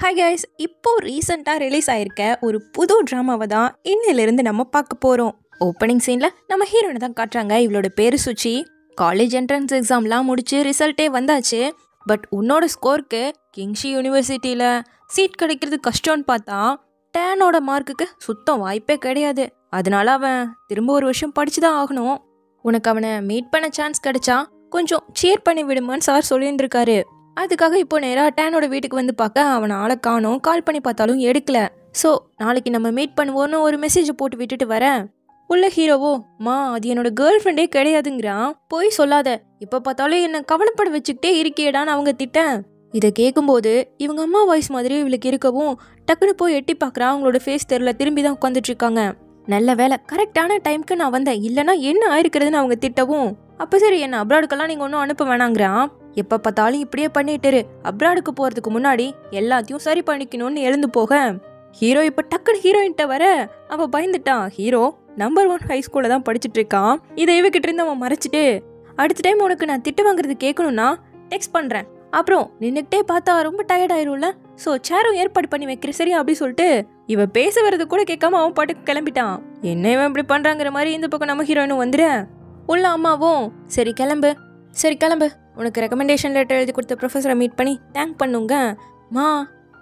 Hi guys, இப்போ ரீசெண்டாக release ஆயிருக்க ஒரு புது ட்ராமாவை தான் இன்னிலிருந்து நம்ம பார்க்க போகிறோம். ஓப்பனிங் சீனில் நம்ம ஹீரோனை தான் காட்டுறாங்க. இவளோட பேர் சுச்சி. காலேஜ் என்ட்ரன்ஸ் எக்ஸாம்லாம் முடிச்சு ரிசல்ட்டே வந்தாச்சு. பட் உன்னோட ஸ்கோருக்கு கிங்ஷி யூனிவர்சிட்டியில் சீட் கிடைக்கிறது கஷ்டம்னு பார்த்தா டேனோட மார்க்குக்கு சுத்தம் வாய்ப்பே கிடையாது. அதனால அவன் திரும்ப ஒரு வருஷம் படிச்சு தான் ஆகணும். உனக்கு அவனை மீட் பண்ண சான்ஸ் கிடைச்சா கொஞ்சம் சேர் பண்ணி விடுமான்னு சார் சொல்லியிருந்திருக்காரு. அதுக்காக இப்போ நேராக டேனோட வீட்டுக்கு வந்து பார்க்க அவனை ஆளை காணோம். கால் பண்ணி பார்த்தாலும் எடுக்கல. ஸோ நாளைக்கு நம்ம மீட் பண்ணுவோன்னு ஒரு மெசேஜை போட்டு விட்டுட்டு வரேன். உள்ள ஹீரோவோ, மா அது என்னோட கேர்ள் ஃப்ரெண்டே கிடையாதுங்கிறான். போய் சொல்லாத, இப்போ பார்த்தாலும் என்னை கவலைப்பட வச்சுக்கிட்டே இருக்கியடான்னு அவங்க திட்டேன். இதை கேட்கும்போது இவங்க அம்மா வாய்ஸ் மாதிரி இவளுக்கு இருக்கவும் டக்குன்னு போய் எட்டி பார்க்குறான். அவங்களோட ஃபேஸ் தெரியல, திரும்பி தான் உட்காந்துட்டு இருக்காங்க. நல்ல வேலை கரெக்டான டைமுக்கு நான் வந்தேன், இல்லைனா என்ன ஆயிருக்கிறதுன்னு அவங்க திட்டவும், அப்போ சரி என்ன அப்ராடுக்கெல்லாம் நீங்கள் ஒன்றும் அனுப்ப வேணாங்கிறான். எப்போ பார்த்தாலும் இப்படியே பண்ணிட்டுரு, அப்ராடுக்கு போகிறதுக்கு முன்னாடி எல்லாத்தையும் சரி பண்ணிக்கணும்னு எழுந்து போக ஹீரோ இப்போ டக்குன்னு ஹீரோயின்ட்ட வர அவள் பயந்துட்டான். ஹீரோ நம்பர் 1 ஹை ஸ்கூலில் தான் படிச்சுட்டு இருக்கான். இதை இவகிட்ட இருந்து அவன் மறைச்சிட்டு, அடுத்த டைம் உனக்கு நான் திட்டு வாங்குறது கேட்கணும்னா டெக்ஸ்ட் பண்ணுறேன், அப்புறம் நின்றுக்கிட்டே பார்த்தா ரொம்ப டயர்ட் ஆயிரும்ல, ஸோ சேரும் ஏற்பாடு பண்ணி வைக்கிறேன் சரியா அப்படி சொல்லிட்டு இவன் பேச வர்றது கூட கேட்காம அவன் பாட்டுக்கு கிளம்பிட்டான். என்ன இவன் இப்படி பண்ணுறாங்கிற மாதிரி இந்த பக்கம் நம்ம ஹீரோயினும் வந்துடு. உள்ள அம்மாவும் சரி கிளம்பு, உனக்கு ரெக்கமெண்டேஷன் லெட்டர் எழுதி கொடுத்த ப்ரொஃபஸரை மீட் பண்ணி தேங்க் பண்ணுங்க. மா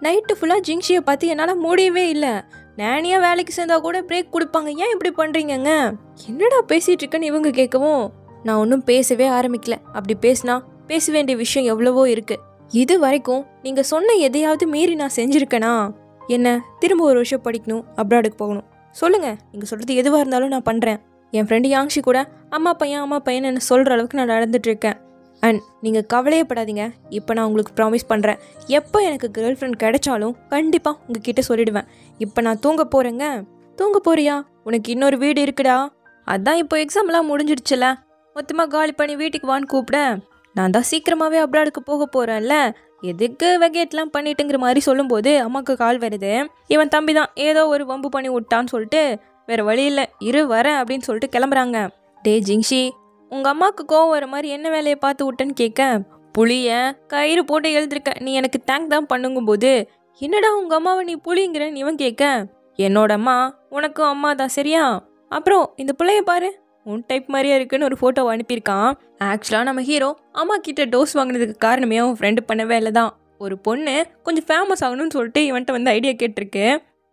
நைட்டு ஃபுல்லாக ஜிங்ஷியை பார்த்து என்னால் முடியவே இல்லை. நேனியாக வேலைக்கு சேர்ந்தா கூட பிரேக் கொடுப்பாங்க, ஏன் இப்படி பண்ணுறீங்கங்க? என்னடா பேசிகிட்டு இருக்கேன்னு இவங்க கேட்கவும், நான் ஒன்றும் பேசவே ஆரம்பிக்கல. அப்படி பேசினா பேச வேண்டிய விஷயம் எவ்வளவோ இருக்குது. இது வரைக்கும் நீங்கள் சொன்ன எதையாவது மீறி நான் செஞ்சுருக்கேனா? என்ன திரும்ப ஒரு வருஷம் படிக்கணும், அப்ராடுக்கு போகணும், சொல்லுங்கள், நீங்கள் சொல்கிறது எதுவாக இருந்தாலும் நான் பண்ணுறேன். என் ஃப்ரெண்டு யாங்ஷி கூட அம்மா பையன் என்ன சொல்கிற அளவுக்கு நான் நடந்துட்டுருக்கேன். அண்ட் நீங்கள் கவலையே படாதீங்க, இப்போ நான் உங்களுக்கு ப்ராமிஸ் பண்ணுறேன், எப்போ எனக்கு கேர்ள் ஃப்ரெண்ட் கிடைச்சாலும் கண்டிப்பாக உங்ககிட்ட சொல்லிடுவேன். இப்போ நான் தூங்க போகிறேங்க. தூங்க போறியா? உனக்கு இன்னொரு வீடு இருக்குடா. அதான் இப்போ எக்ஸாம்லாம் முடிஞ்சிடுச்சுல, மொத்தமாக காலி பண்ணி வீட்டுக்கு வான்னு கூப்பிட, நான் தான் சீக்கிரமாகவே அப்ராடுக்கு போக போகிறேன்ல, எதுக்கு வெகேட்லாம் பண்ணிட்டுங்கிற மாதிரி சொல்லும்போது அம்மாவுக்கு கால் வருது. இவன் தம்பி தான் ஏதோ ஒரு வம்பு பண்ணி விட்டான்னு சொல்லிட்டு வேறு வழி இல்லை, இரு வரேன் அப்படின்னு சொல்லிட்டு கிளம்புறாங்க. டே ஜிங்ஷி, உங்கள் அம்மாவுக்கு கோவம் வர மாதிரி என்ன வேலையை பார்த்து விட்டேன்னு கேட்க, புளிய கயிறு போட்டு எழுதிருக்க, நீ எனக்கு தேங்க் தான் பண்ணுங்கும்போது, என்னடா உங்கள் அம்மாவை நீ புளிங்கிறன்னு இவன் கேட்க, என்னோட அம்மா உனக்கும் அம்மா தான் சரியா? அப்புறம் இந்த பிள்ளைய பாரு, உன் டைப் மாதிரியே இருக்குன்னு ஒரு ஃபோட்டோவை அனுப்பியிருக்கான். ஆக்சுவலாக நம்ம ஹீரோ அம்மா கிட்ட டோஸ் வாங்கினதுக்கு காரணமே அவன் ஃப்ரெண்டு பண்ண வேலை தான். ஒரு பொண்ணு கொஞ்சம் ஃபேமஸ் ஆகணும்னு சொல்லிட்டு இவன்ட்ட வந்து ஐடியா கேட்டிருக்கு.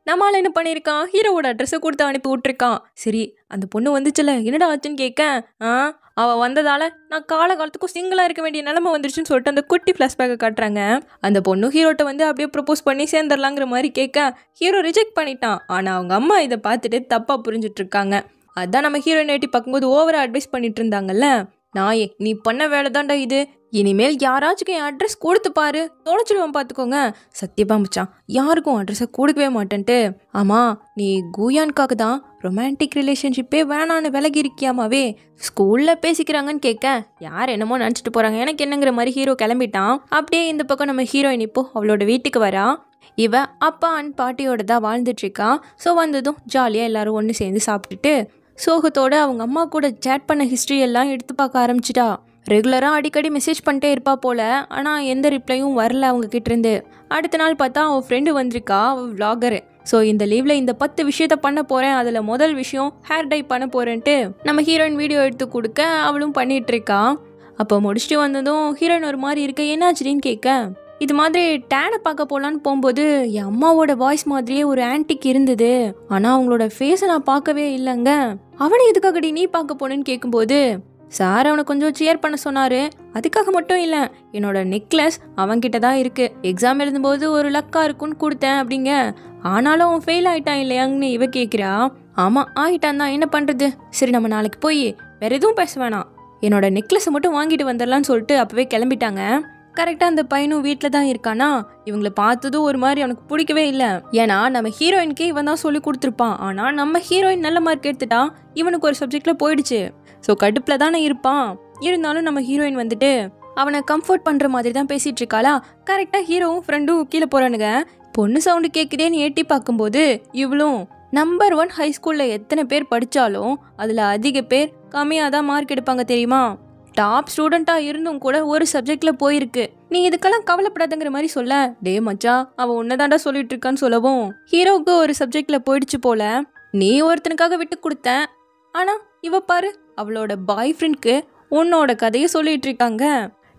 நம்மளால் என்ன பண்ணியிருக்கான், ஹீரோவோட அட்ரஸை கொடுத்து அனுப்பி விட்டுருக்கான். சரி அந்த பொண்ணு வந்துச்சுல, என்னடா ஆச்சுன்னு கேட்க, அவள் வந்ததால் நான் காலகாலத்துக்கும் சிங்கிளாக இருக்க வேண்டிய நிலைமை வந்துருச்சுன்னு சொல்லிட்டு அந்த குட்டி ஃப்ளாஷ்பேக்கை காட்டுறாங்க. அந்த பொண்ணு ஹீரோட்ட வந்து அப்படியே ப்ரப்போஸ் பண்ணி சேர்ந்துடலாங்கிற மாதிரி கேட்க ஹீரோ ரிஜெக்ட் பண்ணிட்டான். ஆனால் அவங்க அம்மா இதை பார்த்துட்டு தப்பாக புரிஞ்சுட்டு இருக்காங்க. அதான் நம்ம ஹீரோயின் ஏட்டி பார்க்கும்போது ஓவராக அட்வைஸ் பண்ணிட்டு இருந்தாங்கல்ல, நாயே நீ பண்ண வேலை தாண்டா இது, இனிமேல் யாராச்சுக்கும் என் அட்ரஸ் கொடுத்து பாரு, தொலைச்சிடுவான் பார்த்துக்கோங்க. சத்தியமா மச்சான் யாருக்கும் அட்ரஸை கொடுக்கவே மாட்டேன்ட்டு. ஆமாம் நீ கூயான்காக தான் ரொமான்டிக் ரிலேஷன்ஷிப்பே வேணான்னு விலகி இருக்கியாமாவே, ஸ்கூலில் பேசிக்கிறாங்கன்னு கேட்க யார் என்னமோ நினச்சிட்டு போகிறாங்க, எனக்கு என்னங்கிற மாதிரி ஹீரோ கிளம்பிட்டான். அப்படியே இந்த பக்கம் நம்ம ஹீரோயின் இப்போ அவளோட வீட்டுக்கு வரா. இவ அப்பா அண்ட் பாட்டியோட தான் வாழ்ந்துட்டுருக்கா. ஸோ வந்ததும் ஜாலியாக எல்லோரும் ஒன்று சேர்ந்து சாப்பிட்டுட்டு சோகத்தோடு அவங்க அம்மா கூட சேட் பண்ண ஹிஸ்ட்ரி எல்லாம் எடுத்து பார்க்க ஆரம்பிச்சிட்டா. ரெகுலராக அடிக்கடி மெசேஜ் பண்ணிட்டே இருப்பா போல், ஆனால் எந்த ரிப்ளையும் வரல அவங்க கிட்டேருந்து. அடுத்த நாள் பார்த்தா அவள் ஃப்ரெண்டு வந்திருக்கா, அவள் விளாகரு. ஸோ இந்த லீவில் இந்த 10 விஷயத்த பண்ண போகிறேன், அதில் முதல் விஷயம் ஹேர் டை பண்ண போகிறேன்ட்டு நம்ம ஹீரோயின் வீடியோ எடுத்து கொடுக்க அவளும் பண்ணிகிட்டு இருக்கா. அப்போ முடிச்சுட்டு வந்ததும் ஹீரோயின் ஒரு மாதிரி இருக்க, என்னாச்சுன்னு கேட்க, இது மாதிரி டேனை பார்க்க போகலான்னு போகும்போது என் அம்மாவோட வாய்ஸ் மாதிரியே ஒரு ஆன்டிக் இருந்தது, ஆனால் அவங்களோட ஃபேஸை நான் பார்க்கவே இல்லைங்க. அவனை எதுக்காகடி நீ பார்க்க போனேன்னு கேட்கும்போது, சார் அவனை கொஞ்சம் சேர் பண்ண சொன்னார், அதுக்காக மட்டும் இல்லை, என்னோட நெக்லஸ் அவன்கிட்ட தான் இருக்குது, எக்ஸாம் எழுதும்போது ஒரு லக்காக இருக்குன்னு கொடுத்தேன் அப்படிங்க. ஆனாலும் அவன் ஃபெயில் ஆகிட்டான் இல்லையாங்கன்னு இவ கேட்குறா. ஆமாம் ஆகிட்டான் தான், என்ன பண்ணுறது, சரி நம்ம நாளைக்கு போய் வேறு எதுவும் பேச வேணாம், என்னோட நெக்லஸை மட்டும் வாங்கிட்டு வந்துடலான்னு சொல்லிட்டு அப்போவே கிளம்பிட்டாங்க. கரெக்டாக அந்த பையனும் வீட்டில் தான் இருக்கானா. இவங்களை பார்த்ததும் ஒரு மாதிரி அவனுக்கு பிடிக்கவே இல்லை. ஏன்னா நம்ம ஹீரோயினுக்கே இவன் தான் சொல்லி கொடுத்துருப்பான். ஆனால் நம்ம ஹீரோயின் நல்ல மார்க் எடுத்துட்டா, இவனுக்கு ஒரு சப்ஜெக்டில் போயிடுச்சு. ஸோ கடுப்பில் தானே இருப்பான். இருந்தாலும் நம்ம ஹீரோயின் வந்துட்டு அவனை கம்ஃபர்ட் பண்ணுற மாதிரி தான் பேசிகிட்டு இருக்காளா. கரெக்டாக ஹீரோவும் ஃப்ரெண்டும் கீழே போகிறானுங்க. பொண்ணு சவுண்டு கேட்குதேன்னு ஏட்டி பார்க்கும்போது இவளும் நம்பர் 1 ஹை ஸ்கூலில் எத்தனை பேர் படித்தாலும் அதில் அதிக பேர் கம்மியாக தான் மார்க் எடுப்பாங்க தெரியுமா. டாப் ஸ்டூடெண்டா இருந்தும் கூட ஒரு சப்ஜெக்ட்ல போயிருக்கு. நீ இதுக்கெல்லாம் கவலைப்படாதங்கிற மாதிரி சொல்ல, டே மச்சான் அவன் உன்னதாண்டா சொல்லிட்டு இருக்கான்னு சொல்லவும் ஹீரோவுக்கு ஒரு சப்ஜெக்ட்ல போயிடுச்சு போல. நீ ஒருத்தனுக்காக விட்டு கொடுத்த, ஆனா இவ பாரு அவளோட பாய் ஃப்ரெண்ட்க்கு உன்னோட கதையை சொல்லிட்டு இருக்காங்க.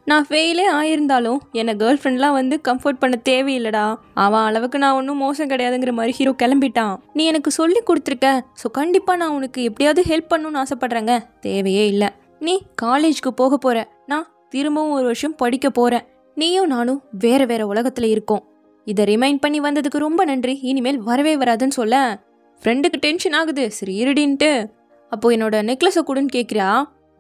நான் ஃபெயிலே ஆயிருந்தாலும் என்னை கேர்ள் ஃப்ரெண்ட்லாம் வந்து கம்ஃபர்ட் பண்ண தேவையில்லடா, அவன் அளவுக்கு நான் ஒன்றும் மோசம் கிடையாதுங்கிற மாதிரி ஹீரோ கிளம்பிட்டான். நீ எனக்கு சொல்லி கொடுத்துருக்க, ஸோ கண்டிப்பாக நான் உனக்கு எப்படியாவது ஹெல்ப் பண்ணணும்னு ஆசைப்படுறேங்க. தேவையே இல்லை. நீ காலேஜ்க்கு போக போற, நான் திரும்பவும் ஒரு வருஷம் படிக்க போறேன். நீயும் நானும் வேற வேற உலகத்துல இருக்கோம். இதை ரிமைண்ட் பண்ணி வந்ததுக்கு ரொம்ப நன்றி, இனிமேல் வரவே வராதுன்னு சொல்ல ஃப்ரெண்டுக்கு டென்ஷன் ஆகுது. சரி இருடின்ட்டு அப்போ என்னோட நெக்லஸை கொடுன்னு கேட்குறா.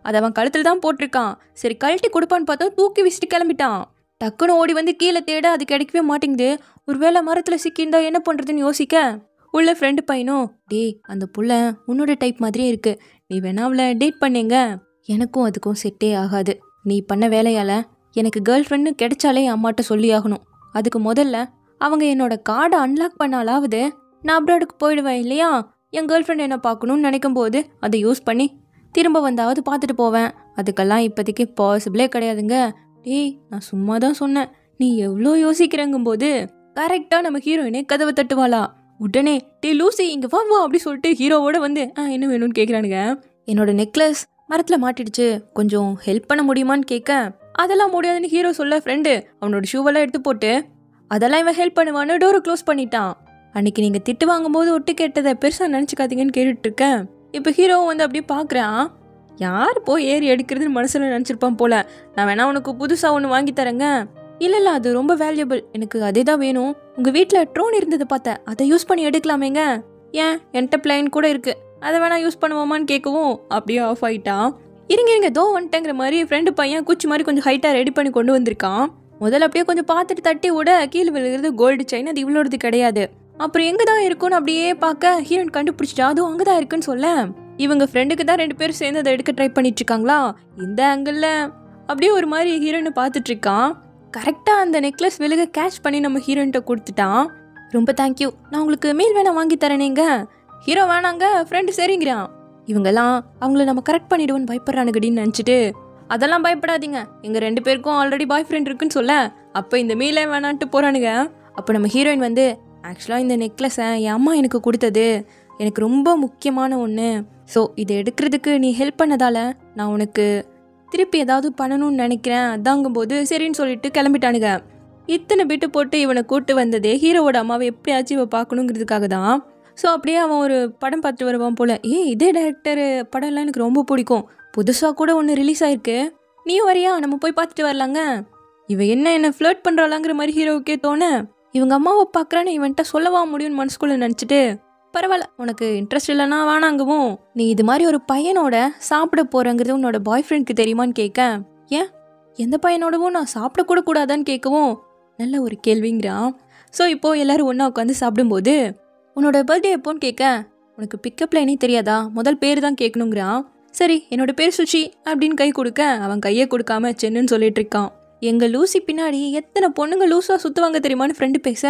அதை அவன் கழுத்தில் தான் போட்டிருக்கான். சரி கழட்டி கொடுப்பான்னு பார்த்தா தூக்கி வீசிட்டு கிளம்பிட்டான். டக்குன்னு ஓடி வந்து கீழே தேட அது கிடைக்கவே மாட்டேங்குது. ஒருவேளை மரத்தில் சிக்கியிருந்தா என்ன பண்ணுறதுன்னு யோசிக்க உள்ள ஃப்ரெண்டு பையனும், டே அந்த புள்ள உன்னோட டைப் மாதிரியே இருக்கு, நீ வேணா அவளை டேட் பண்ணேங்க. எனக்கும் அதுக்கும் செட்டே ஆகாது. நீ பண்ண வேலையால் எனக்கு கேர்ள் ஃப்ரெண்டு கிடைச்சாலே அம்மாட்ட சொல்லி ஆகணும். அதுக்கு முதல்ல அவங்க என்னோட கார்டை அன்லாக் பண்ணாலாவது நான் அப்ராடுக்கு போயிடுவேன் இல்லையா. என் கேர்ள் ஃப்ரெண்ட் என்ன பார்க்கணும்னு நினைக்கும் போது அதை யூஸ் பண்ணி திரும்ப வந்தாவது பார்த்துட்டு போவேன். அதுக்கெல்லாம் இப்போதைக்கு பாசிபிளே கிடையாதுங்க. டேய் நான் சும்மா தான் சொன்னேன், நீ எவ்வளோ யோசிக்கிறங்கும் போது கரெக்டாக நம்ம ஹீரோயினே கதவை தட்டுவாளா. உடனே டே லூசி இங்கே வா வா அப்படி சொல்லிட்டு ஹீரோவோட வந்து என்ன வேணும்னு கேட்குறானுங்க. என்னோட நெக்லஸ் மரத்தில் மாட்டிடுச்சு, கொஞ்சம் ஹெல்ப் பண்ண முடியுமான்னு கேட்க அதெல்லாம் முடியாதுன்னு ஹீரோ சொல்ல ஃப்ரெண்டு அவனோட ஷூவெல்லாம் எடுத்து போட்டு அதெல்லாம் இவன் ஹெல்ப் பண்ணுவான்னு டோரை க்ளோஸ் பண்ணிட்டான். அன்னைக்கு நீங்கள் திட்டு வாங்கும்போது ஒட்டு கேட்டதை பெருசாக நினச்சிக்காதீங்கன்னு கேட்டுட்டு இருக்கேன். இப்போ ஹீரோவும் வந்து அப்படியே பார்க்குறான். யார் போய் ஏறி எடுக்கிறதுன்னு மனசில் நினச்சிருப்பான் போல. நான் வேணா உனக்கு புதுசாக ஒன்று வாங்கி தரேங்க. இல்லை அது ரொம்ப வேல்யூபிள், எனக்கு அதே தான் வேணும். உங்கள் வீட்டில் ட்ரோன் இருந்தது பார்த்தேன், அதை யூஸ் பண்ணி எடுக்கலாமேங்க. ஏன் என்கிட்ட பிளைன் கூட இருக்குது, அதை வேணா யூஸ் பண்ணுவோமான்னு கேட்கவும் அப்படியே ஆஃப் ஆகிட்டான். இருங்க தோ வந்துட்டேங்கிற மாதிரி ஃப்ரெண்டு பையன் குச்சி மாதிரி கொஞ்சம் ஹைட்டாக ரெடி பண்ணி கொண்டு வந்திருக்கான். முதல்ல அப்படியே கொஞ்சம் பார்த்துட்டு தட்டி விட கீழே விழுகிறது கோல்டு செயின், அது இவ்வளோது கிடையாது. அப்புறம் எங்கே தான் இருக்குன்னு அப்படியே பார்க்க ஹீரோயின் கண்டுபிடிச்சிட்டா, அதுவும் அங்கே தான் இருக்குன்னு சொல்ல இவங்க ஃப்ரெண்டுக்கு தான் 2 பேரும் சேர்ந்து அதை எடுக்க ட்ரை பண்ணிட்டு இருக்காங்களா. இந்த ஆங்கிளில் அப்படியே ஒரு மாதிரி ஹீரோயினை பார்த்துட்டு இருக்கான். கரெக்டாக அந்த நெக்லஸ் விழுக கேட்ச் பண்ணி நம்ம ஹீரோயின்கிட்ட கொடுத்துட்டான். ரொம்ப தேங்க்யூ, நான் உங்களுக்கு மீல் வேணா வாங்கி தரேனேங்க. ஹீரோ வேணாங்க, ஃப்ரெண்டு சரிங்கிறான். இவங்கெல்லாம் அவங்கள நம்ம கரெக்ட் பண்ணிடுவோன்னு பயப்படுறானுங்கடின்னு நினச்சிட்டு அதெல்லாம் பயப்படாதீங்க, எங்கள் 2 பேருக்கும் ஆல்ரெடி பாய் ஃப்ரெண்ட் இருக்குன்னு சொல்ல அப்போ இந்த மீலே வேணான்ட்டு போகிறானுங்க. அப்போ நம்ம ஹீரோயின் வந்து, ஆக்சுவலாக இந்த நெக்லஸை என் அம்மா எனக்கு கொடுத்தது, எனக்கு ரொம்ப முக்கியமான ஒன்று. ஸோ இதை எடுக்கிறதுக்கு நீ ஹெல்ப் பண்ணதால நான் உனக்கு திருப்பி ஏதாவது பண்ணணும்னு நினைக்கிறேன், அதாங்கும்போது சரின்னு சொல்லிட்டு கிளம்பிட்டானுங்க. இத்தனை பிட்டு போட்டு இவனை கூட்டு வந்ததே ஹீரோவோட அம்மாவை எப்படியாச்சும் இவ பார்க்கணுங்கிறதுக்காக தான். ஸோ அப்படியே அவன் ஒரு படம் பார்த்துட்டு வருவான் போல். இதே டைரக்டர் படம்லாம் எனக்கு ரொம்ப பிடிக்கும், புதுசாக கூட ஒன்று ரிலீஸ் ஆயிருக்கு, நீ வரியா நம்ம போய் பார்த்துட்டு வரலாங்க. இவன் என்ன ஃப்ளர்ட் பண்ணுறாளாங்கிற மாதிரி ஹீரோவுக்கே தோண இவங்க அம்மாவை பார்க்குறான்னு இவன்ட்ட சொல்லவா முடியும்னு மனசுக்குள்ளே நினச்சிட்டு, பரவாயில்ல உனக்கு இன்ட்ரெஸ்ட் இல்லைன்னா வேணாங்கவும், நீ இது மாதிரி ஒரு பையனோட சாப்பிட போகிறங்கிறது உன்னோட பாய் ஃப்ரெண்ட்க்கு தெரியுமான்னு கேட்க, ஏன் எந்த பையனோடவும் நான் சாப்பிடக்கூட கூடாதான்னு கேட்கவும் நல்ல ஒரு கேள்விங்கிறான். ஸோ இப்போது எல்லோரும் ஒன்றா உட்காந்து சாப்பிடும்போது உன்னோட பர்த்டே எப்போன்னு கேட்க, உனக்கு பிக்கப் லைனே தெரியாதா, முதல் பேர் தான் கேட்கணுங்கிறான். சரி என்னோட பேர் சுச்சி அப்படின்னு கை கொடுக்க அவன் கையை கொடுக்காம சென்னுன்னு சொல்லிட்டு இருக்கான். எங்கள் லூசி பின்னாடி எத்தனை பொண்ணுங்க லூஸாக சுற்றுவாங்க தெரியுமான்னு ஃப்ரெண்டு பேச,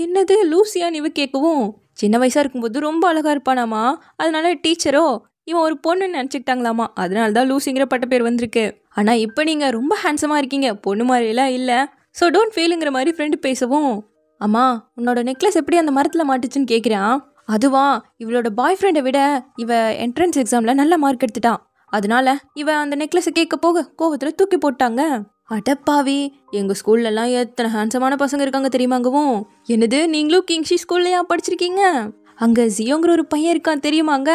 என்னது லூசியான்னு இவ கேட்கவும், சின்ன வயசாக இருக்கும்போது ரொம்ப அழகாக இருப்பானாமா, அதனால டீச்சரோ இவன் ஒரு பொண்ணுன்னு நினச்சிக்கிட்டாங்களாமா, அதனால தான் லூசிங்கிற பட்ட பேர் வந்திருக்கு. ஆனால் இப்போ நீங்கள் ரொம்ப ஹேண்ட்ஸமாக இருக்கீங்க, பொண்ணு மாதிரிலாம் இல்லை, ஸோ டோன்ட் ஃபீலுங்கிற மாதிரி ஃப்ரெண்டு பேசவும், அம்மா உன்னோட நெக்லஸ் எப்படி அந்த மரத்தில் மாட்டுச்சுன்னு கேட்குறான். அதுவா, இவளோட பாய் ஃப்ரெண்டை விட இவ என்ட்ரன்ஸ் எக்ஸாமில் நல்ல மார்க் எடுத்துட்டான், அதனால இவ அந்த நெக்லஸை கேட்க போக கோவத்தில் தூக்கி போட்டாங்க. அடப்பாவி, எங்கள் ஸ்கூல்லலாம் எத்தனை ஹேண்ட்ஸமான பசங்க இருக்காங்க தெரியுமாங்கவும், என்னது நீங்களும் கிங்ஷி ஸ்கூல்லையா படிச்சிருக்கீங்க, அங்கே ஜியோங்கிற ஒரு பையன் இருக்கான் தெரியுமாங்க,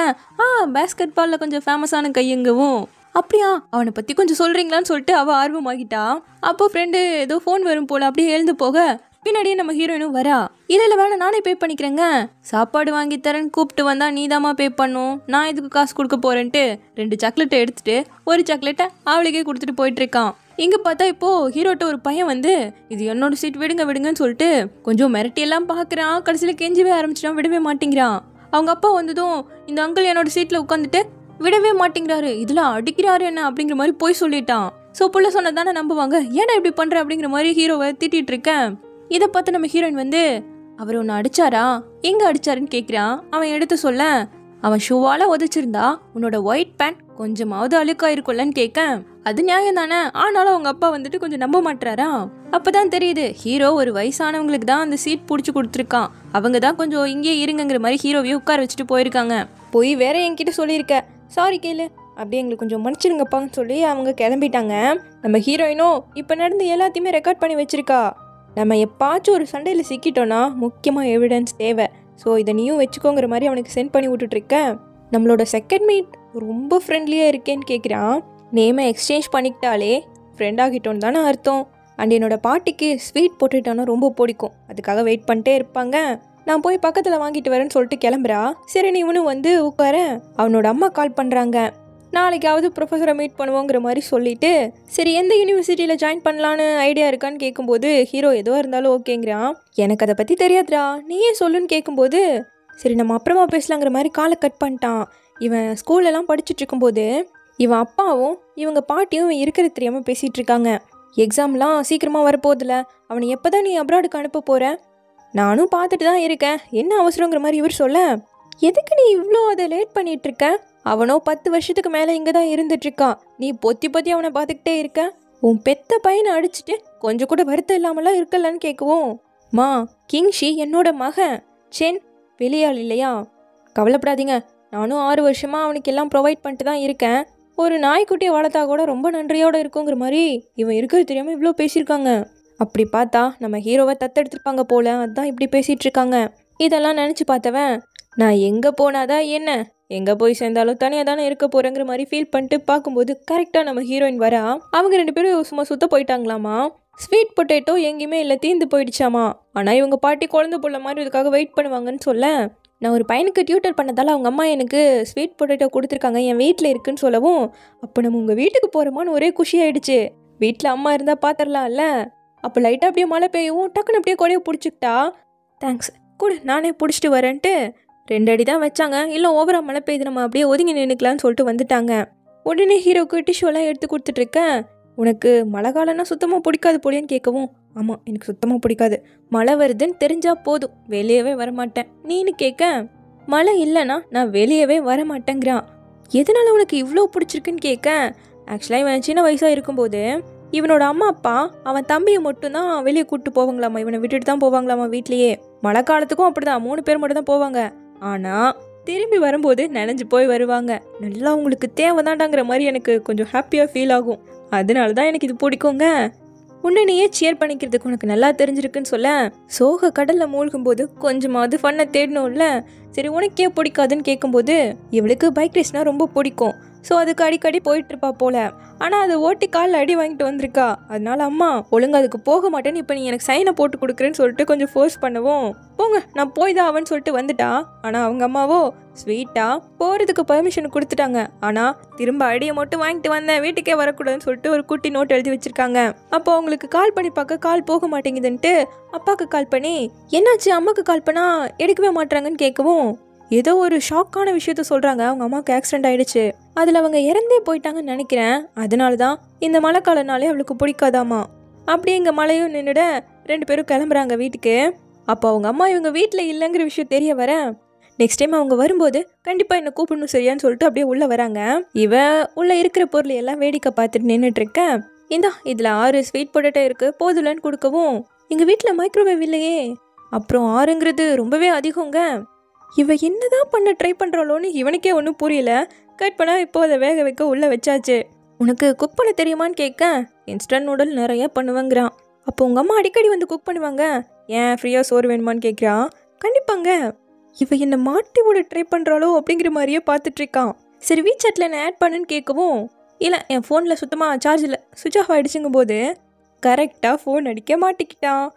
பேஸ்கெட் பாலில் கொஞ்சம் ஃபேமஸான கையங்கவும், அப்படியா அவனை பற்றி கொஞ்சம் சொல்கிறீங்களான்னு சொல்லிட்டு அவள் ஆர்வமாகிட்டா. அப்போ ஃப்ரெண்டு ஏதோ ஃபோன் வரும் போல் அப்படியே எழுந்து போக பின்னாடியே நம்ம ஹீரோயினும் வரா. இல்லை வேணாம் நானே பே பண்ணிக்கிறேங்க, சாப்பாடு வாங்கி தரேன்னு கூப்பிட்டு வந்தா நீதாம்மா பே பண்ணும், நான் இதுக்கு காசு கொடுக்க போகிறேன்ட்டு 2 சாக்லேட்டை எடுத்துட்டு ஒரு சாக்லேட்டை அவளுக்கே கொடுத்துட்டு போயிட்டுருக்கான். இங்கே பார்த்தா இப்போது ஹீரோட்ட ஒரு பையன் வந்து இது என்னோட சீட் விடுங்கன்னு சொல்லிட்டு கொஞ்சம் மிரட்டியெல்லாம் பார்க்குறான். கடைசியில் கெஞ்சவே ஆரம்பிச்சிட்டான், விடவே மாட்டேங்கிறான். அவங்க அப்பா வந்ததும் இந்த அங்கிள் என்னோட சீட்டில் உட்காந்துட்டு விடவே மாட்டேங்கிறாரு, இதில் அடிக்கிறாரு என்ன அப்படிங்கிற மாதிரி போய் சொல்லிட்டான். ஸோ புள்ள சொன்னதானே நம்புவாங்க, ஏன்னா இப்படி பண்ணுற அப்படிங்கிற மாதிரி ஹீரோவை திட்டிகிட்டு இருக்கேன். இதை பார்த்து நம்ம ஹீரோயின் வந்து, அவர் ஒன்று அடிச்சாரா, எங்கே அடிச்சாருன்னு கேட்குறான். அவன் எடுத்து சொல்ல, அவன் ஷூவால் உதச்சிருந்தா உன்னோட ஒயிட் பேண்ட் கொஞ்சமாவது அழுக்கா இருக்கும்லன்னு கேட்க, அது நியாயம் தானே. ஆனாலும் அவங்க அப்பா வந்துட்டு கொஞ்சம் நம்ப மாட்டாரா. அப்பதான் தெரியுது ஹீரோ ஒரு வயசானவங்களுக்கு தான் அந்த சீட் பிடிச்சி கொடுத்துருக்கான். அவங்க தான் கொஞ்சம் இங்கேயே இருங்கிற மாதிரி ஹீரோவையும் உட்கார வச்சுட்டு போயிருக்காங்க. போய் வேற என்கிட்ட சொல்லியிருக்க, சாரி கேளு, அப்படியே எங்களுக்கு கொஞ்சம் மன்னிச்சிருங்கப்பான்னு சொல்லி அவங்க கிளம்பிட்டாங்க. நம்ம ஹீரோயினும் இப்போ நடந்து எல்லாத்தையுமே ரெக்கார்ட் பண்ணி வச்சிருக்கா. நம்ம எப்பாச்சும் ஒரு சண்டையில் சிக்கிட்டோன்னா முக்கியமாக எவிடன்ஸ் தேவை. ஸோ இதை நீயும் வச்சுக்கோங்கிற மாதிரி அவனுக்கு சென்ட் பண்ணி விட்டுட்ருக்கேன். நம்மளோட செகண்ட் மீட் ரொம்ப ஃப்ரெண்ட்லியாக இருக்கேன்னு கேட்குறான். நேமை எக்ஸ்சேஞ்ச் பண்ணிக்கிட்டாலே ஃப்ரெண்ட் ஆகிட்டோன்னு தானே அர்த்தம். அண்ட் என்னோட பாட்டிக்கு ஸ்வீட் பொட்டேட்டோன்னா ரொம்ப பிடிக்கும், அதுக்காக வெயிட் பண்ணிட்டே இருப்பாங்க. நான் போய் பக்கத்தில் வாங்கிட்டு வரேன்னு சொல்லிட்டு கிளம்புறா. சரி நீ இவனும் வந்து உட்கார. அவனோட அம்மா கால் பண்ணுறாங்க. நாளைக்காவது ப்ரொஃபஸரை மீட் பண்ணுவோங்கிற மாதிரி சொல்லிட்டு, சரி எந்த யூனிவர்சிட்டியில் ஜாயின் பண்ணலான்னு ஐடியா இருக்கான்னு கேட்கும்போது ஹீரோ எதுவாக இருந்தாலும் ஓகேங்கிறான். எனக்கு அதை பற்றி தெரியாதுடா, நீயே சொல்லுன்னு கேட்கும்போது சரி நம்ம அப்புறமா பேசலாங்கிற மாதிரி காலை கட் பண்ணிட்டான். இவன் ஸ்கூல்லலாம் படிச்சுட்டு இருக்கும்போது இவன் அப்பாவும் இவங்க பாட்டியும் இருக்கிறது தெரியாமல் பேசிகிட்டு இருக்காங்க. எக்ஸாம்லாம் சீக்கிரமாக வரப்போதில்ல, அவனை எப்போ தான் நீ அப்ராடுக்கு அனுப்ப போகிற? நானும் பார்த்துட்டு தான் இருக்கேன், என்ன அவசரங்கிற மாதிரி இவர் சொல்ல, எதுக்கு நீ இவ்வளோ அதை லேட் பண்ணிகிட்டு இருக்க? அவனோ 10 வருஷத்துக்கு மேலே இங்கே தான் இருந்துட்டுருக்கான். நீ பொத்தி பொத்தி அவனை பார்த்துக்கிட்டே இருக்க. உன் பெத்த பையனை அடிச்சுட்டு கொஞ்சம் கூட வருத்தம் இல்லாமலாம் இருக்கலன்னு கேட்கவும், மா கிங்ஷி என்னோட மகன் சென் வெளியாள் இல்லையா, கவலைப்படாதீங்க, நானும் 6 வருஷமாக அவனுக்கு எல்லாம் ப்ரொவைட் பண்ணிட்டு தான் இருக்கேன். ஒரு நாய்க்குட்டியை வளர்த்தா கூட ரொம்ப நன்றியோடு இருக்குங்கிற மாதிரி இவன் இருக்கிறது தெரியாமல் இவ்வளோ பேசியிருக்காங்க. அப்படி பார்த்தா நம்ம ஹீரோவை தத்தெடுத்துருப்பாங்க போல, அதுதான் இப்படி பேசிகிட்டு இருக்காங்க. இதெல்லாம் நினச்சி பார்த்தவன், நான் எங்கே போனாதான் என்ன, எங்கே போய் சேர்ந்தாலும் தனியாக தானே இருக்க போகிறேங்கிற மாதிரி ஃபீல் பண்ணிட்டு பார்க்கும்போது கரெக்டாக நம்ம ஹீரோயின் வரா. அவங்க 2 பேரும் சும்மா சுத்த போயிட்டாங்களாமா. ஸ்வீட் பொட்டேட்டோ எங்கேயுமே இல்லை, தீர்ந்து போயிடுச்சாமா. ஆனால் இவங்க பாட்டி குழந்தை போல மாதிரி இதுக்காக வெயிட் பண்ணுவாங்கன்னு சொல்ல, நான் ஒரு பையனுக்கு டியூட்டர் பண்ணதால் அவங்க அம்மா எனக்கு ஸ்வீட் பொட்டேட்டோ கொடுத்துருக்காங்க, என் வீட்டில் இருக்குன்னு சொல்லவும், அப்போ நம்ம உங்கள் வீட்டுக்கு போகிறோமான்னு ஒரே குஷியாயிடுச்சு. வீட்டில் அம்மா இருந்தால் பார்த்துடலாம்ல. அப்போ லைட்டாக அப்படியே மழை பெய்யவும் டக்குன்னு அப்படியே கொடையை பிடிச்சிக்கிட்டா. தேங்க்ஸ் கூட, நானே பிடிச்சிட்டு வரேன்ட்டு 2 அடி தான் வச்சாங்க. இல்லை ஓவரா மழை பெய்யுது, நம்ம அப்படியே ஒதுங்கி நின்றுக்கலான்னு சொல்லிட்டு வந்துட்டாங்க. உடனே ஹீரோக்கு டிஷ்யூலாம் எடுத்து கொடுத்துட்ருக்கேன். உனக்கு மழை காலம்னா சுத்தமாக பிடிக்காது போலியான்னு கேட்கவும், ஆமாம் எனக்கு சுத்தமாக பிடிக்காது, மழை வருதுன்னு தெரிஞ்சால் போதும் வெளியவே வரமாட்டேன். நீனு கேட்க, மழை இல்லைன்னா நான் வெளியவே வரமாட்டேங்கிறான். எதனால உனக்கு இவ்வளோ பிடிச்சிருக்குன்னு கேட்க, ஆக்சுவலாக இவன் சின்ன வயசாக இருக்கும்போது இவனோட அம்மா அப்பா அவன் தம்பியை மட்டும்தான் வெளியே கூப்பிட்டு போவாங்களாமா, இவனை விட்டுட்டு தான் போவாங்களாமா வீட்லேயே. மழை காலத்துக்கும் அப்படிதான் 3 பேர் மட்டும் தான் போவாங்க. ஆனால் திரும்பி வரும்போது நனைஞ்சு போய் வருவாங்க. நல்லா உங்களுக்கு தேவைதான்டாங்கிற மாதிரி எனக்கு கொஞ்சம் ஹாப்பியாக ஃபீல் ஆகும். அதனால தான் எனக்கு இது பிடிக்குங்க. உன்னையே சேர் பண்ணிக்கிறதுக்கு உனக்கு நல்லா தெரிஞ்சிருக்குன்னு சொல்ல, சோக கடலில் மூழ்கும்போது கொஞ்சமாவது ஃபன்னை தேடணும்ல. சரி உனக்கே பிடிக்காதுன்னு கேட்கும்போது, இவளுக்கு பைக் ரேஸ்னால் ரொம்ப பிடிக்கும். ஸோ அதுக்கு அடிக்கடி போயிட்டுருப்பா போல. ஆனால் அதை ஓட்டி காலில் அடி வாங்கிட்டு வந்திருக்கா. அதனால அம்மா ஒழுங்கு அதுக்கு போக மாட்டேன்னு இப்போ நீ எனக்கு சைனை போட்டு கொடுக்குறேன்னு சொல்லிட்டு கொஞ்சம் ஃபோர்ஸ் பண்ணவும், போங்க நான் போய் தான் அவன்னு சொல்லிட்டு வந்துட்டா. ஆனால் அவங்க அம்மாவோ ஸ்வீட்டாக போகிறதுக்கு பர்மிஷன் கொடுத்துட்டாங்க. ஆனால் திரும்ப அடியை மட்டும் வாங்கிட்டு வந்தேன், வீட்டுக்கே வரக்கூடாதுன்னு சொல்லிட்டு ஒரு குட்டி நோட் எழுதி வச்சிருக்காங்க. அப்போ அவங்களுக்கு கால் பண்ணி பார்க்க கால் போக மாட்டேங்குதுன்ட்டு அப்பாவுக்கு கால் பண்ணி, என்னாச்சு அம்மாவுக்கு கால் பண்ணால் எடுக்கவே மாட்டாங்கன்னு கேட்கவும், ஏதோ ஒரு ஷாக்கான விஷயத்த சொல்கிறாங்க. அவங்க அம்மாவுக்கு ஆக்சிடென்ட் ஆகிடுச்சு, அதில் அவங்க இறந்தே போயிட்டாங்கன்னு நினைக்கிறேன். அதனால தான் இந்த மழை காலனாலே அவளுக்கு பிடிக்காதாமா. அப்படி இங்கே மழையும் நின்றுட 2 பேரும் கிளம்புறாங்க வீட்டுக்கு. அப்போ அவங்க அம்மா இவங்க வீட்டில் இல்லைங்கிற விஷயம் தெரிய வர, நெக்ஸ்ட் டைம் அவங்க வரும்போது கண்டிப்பாக என்னை கூப்பிடணும் சரியான்னு சொல்லிட்டு அப்படியே உள்ளே வராங்க. இவன் உள்ளே இருக்கிற பொருள் எல்லாம் வேடிக்கை பார்த்துட்டு நின்றுட்டுருக்கேன். இந்தா இதில் 6 ஸ்வீட் பொட்டேட்டோ இருக்குது போதுலன்னு கொடுக்கவும், எங்கள் வீட்டில் மைக்ரோவேவ் இல்லையே. அப்புறம் 6ங்கிறது ரொம்பவே அதிகங்க. இவ என்னதான் பண்ண ட்ரை பண்ணுறாளோன்னு இவனுக்கே ஒன்றும் புரியல. கட் பண்ண இப்போ அதை வேக வைக்க உள்ளே வச்சாச்சு. உனக்கு குக் பண்ண தெரியுமான்னு கேட்க, இன்ஸ்டன்ட் நூடுல் நிறைய பண்ணுவேங்கிறான். அப்போ உங்கள் அம்மா அடிக்கடி வந்து குக் பண்ணுவாங்க, ஏன் ஃப்ரீயாக சோறு வேணுமான்னு கேட்குறான். கண்டிப்பாங்க. இவ என்னை மாட்டி விட ட்ரை பண்ணுறாளோ அப்படிங்கிற மாதிரியே பார்த்துட்ருக்கான். சரி வீசாட்டில் என்ன ஆட் பண்ணுன்னு கேட்கவும், இல்லை என் ஃபோனில் சுத்தமாக சார்ஜ் இல்லை, சுவிட்ச் ஆஃப் ஆகிடுச்சுங்கும் போது கரெக்டாக ஃபோன் அடிக்க மாட்டிக்கிட்டான்.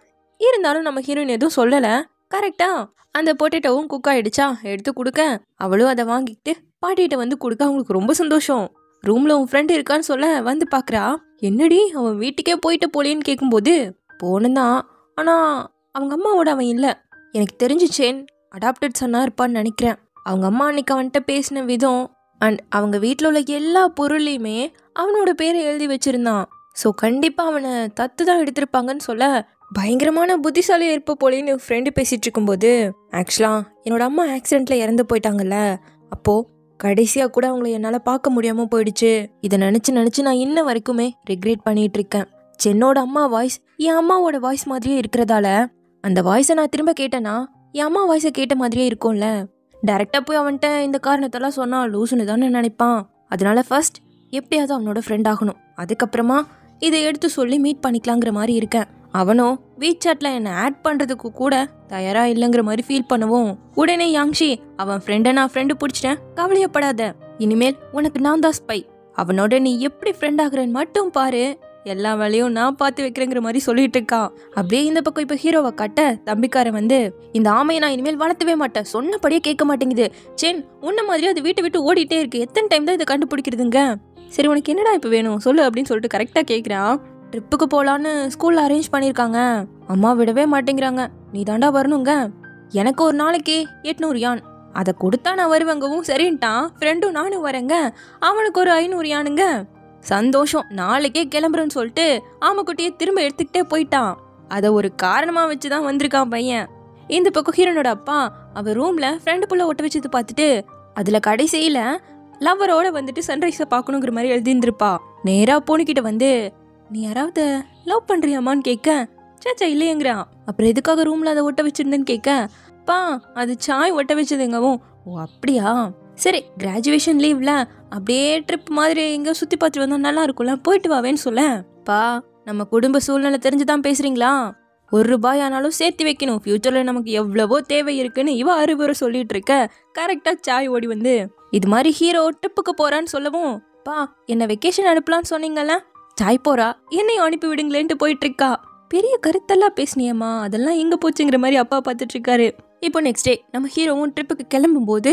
இருந்தாலும் நம்ம ஹீரோயின் எதுவும் சொல்லலை. கரெக்டாக அந்த பொட்டேட்டோவும் குக் ஆகிடுச்சா, எடுத்து கொடுக்க அவளும் அதை வாங்கிக்கிட்டு பாட்டிகிட்ட வந்து கொடுக்க அவங்களுக்கு ரொம்ப சந்தோஷம். ரூமில் உன் ஃப்ரெண்டு இருக்கான்னு சொல்ல வந்து பார்க்குறா. என்னடி அவன் வீட்டுக்கே போயிட்டு போலேன்னு கேட்கும்போது, போனதான், ஆனால் அவங்க அம்மாவோட அவன் இல்லை. எனக்கு தெரிஞ்சிச்சேன் அடாப்டட் சன்னாக இருப்பான்னு நினைக்கிறேன். அவங்க அம்மா அன்னைக்கு அவன்கிட்ட பேசின விதம் அண்ட் அவங்க வீட்டில் உள்ள எல்லா பொருளையுமே அவனோட பேரை எழுதி வச்சுருந்தான். ஸோ கண்டிப்பாக அவனை தத்து தான் எடுத்திருப்பாங்கன்னு சொல்ல, பயங்கரமான புத்திசாலியாக இருப்ப போலேன்னு ஃப்ரெண்டு பேசிகிட்டு இருக்கும்போது, ஆக்சுவலாக என்னோட அம்மா ஆக்சிடெண்ட்டில் இறந்து போயிட்டாங்கல்ல, அப்போது கடைசியாக கூட அவங்கள என்னால் பார்க்க முடியாமல் போயிடுச்சு. இதை நினச்சி நான் இன்ன வரைக்குமே ரிக்ரெட் பண்ணிட்டு இருக்கேன். சென்னோட அம்மா வாய்ஸ் என் அம்மாவோட வாய்ஸ் மாதிரியே இருக்கிறதால அந்த வாய்ஸை நான் திரும்ப கேட்டேன்னா என் அம்மா வாய்ஸை கேட்ட மாதிரியே இருக்கும்ல. டைரெக்டாக போய் அவன்கிட்ட இந்த காரணத்தெல்லாம் சொன்னா லூசுன்னு தானே நினைப்பான். அதனால ஃபர்ஸ்ட் எப்படியாவது அவனோட ஃப்ரெண்ட் ஆகணும், அதுக்கப்புறமா இதை எடுத்து சொல்லி மீட் பண்ணிக்கலாங்கிற மாதிரி இருக்கேன். அவனும் வீசாட்ல என்னை ஆட் பண்ணுறதுக்கு கூட தயாரா இல்லைங்கிற மாதிரி ஃபீல் பண்ணுவோம். உடனே யாங்ஷி, அவன் ஃப்ரெண்டை நான் ஃப்ரெண்டு பிடிச்சிட்டேன், கவலையப்படாத, இனிமேல் உனக்கு நான் தான் ஸ்பை, அவனோட நீ எப்படி ஃப்ரெண்ட் ஆகுறேன்னு மட்டும் பாரு, எல்லா வேலையும் நான் பார்த்து வைக்கிறேங்கிற மாதிரி சொல்லிட்டு இருக்கான். அப்படியே இந்த பக்கம் இப்போ ஹீரோவை காட்ட தம்பிக்காரன் வந்து, இந்த ஆமையை நான் இனிமேல் வளர்த்தவே மாட்டேன், சொன்னபடியே கேட்க மாட்டேங்குது, சென் உன்ன மாதிரி அது வீட்டை விட்டு ஓடிட்டே இருக்கு, எத்தனை டைம் தான் இதை கண்டுபிடிக்கிறதுங்க, சரி உனக்கு என்னடா இப்போ வேணும் சொல்லு அப்படின்னு சொல்லிட்டு கரெக்டாக கேட்குறான். ட்ரிப்புக்கு போகலான்னு ஸ்கூலில் அரேஞ்ச் பண்ணியிருக்காங்க, அம்மா விடவே மாட்டேங்கிறாங்க, நீ தாண்டா வரணுங்க, எனக்கு ஒரு நாளைக்கு 800 யான், அதை கொடுத்தா நான் வருவேங்கவும் சரின்ட்டான். ஃப்ரெண்டும் நானும் வரேங்க, அவனுக்கு ஒரு 500 யானுங்க. சந்தோஷம், நாளைக்கே கிளம்புறேன்னு சொல்லிட்டு ஆமைக்குட்டியை திரும்ப எடுத்துக்கிட்டே போயிட்டான். அதை ஒரு காரணமாக வச்சு தான் வந்திருக்கான் பையன். இந்த பக்கம் ஹீரோனோட அப்பா அவன் ரூமில் ஃப்ரெண்டு புள்ள ஒட்ட வச்சது பார்த்துட்டு அதில் கடைசியில் லவ்வரோட வந்துட்டு சன்ரைஸை பார்க்கணுங்கிற மாதிரி எழுதியிருந்திருப்பா. நேராக போனிக்கிட்ட வந்து, நீ யாராவது லவ் பண்ணுறியாமான்னு கேட்க, சேச்சா இல்லையங்கிறான். அப்புறம் எதுக்காக ரூமில் அதை ஒட்ட வச்சிருந்தேன்னு கேட்க, பா அது சாய் ஒட்ட வச்சதுங்கவும், ஓ அப்படியா, சரி கிராஜுவேஷன் லீவ்ல அப்படியே ட்ரிப் மாதிரி எங்கேயோ சுற்றி பார்த்துட்டு வந்தால் நல்லா இருக்கும்ல, போயிட்டு வாவேன்னு சொல்ல, பா நம்ம குடும்ப சூழ்நிலை தெரிஞ்சுதான் பேசுறீங்களா, ₹1 ஆனாலும் சேர்த்து வைக்கணும், ஃபியூச்சரில் நமக்கு எவ்வளவோ தேவை இருக்குன்னு இவ அறிவுரை சொல்லிட்டு இருக்க. கரெக்டாக சாய் ஓடி வந்து, இது மாதிரி ஹீரோ ட்ரிப்புக்கு போறான்னு சொல்லவும், பா என்ன வெக்கேஷன் அனுப்பலான்னு சொன்னீங்கல்ல, சாய் போறா என்னையும் அனுப்பி விடுங்களேன்ட்டு போயிட்டு இருக்கா. பெரிய கருத்தெல்லாம் பேசினியம்மா, அதெல்லாம் எங்க போச்சுங்கிற மாதிரி அப்பா பார்த்துட்டு இருக்காரு. இப்போ நெக்ஸ்ட் டே நம்ம ஹீரோவும் ட்ரிப்புக்கு கிளம்பும் போது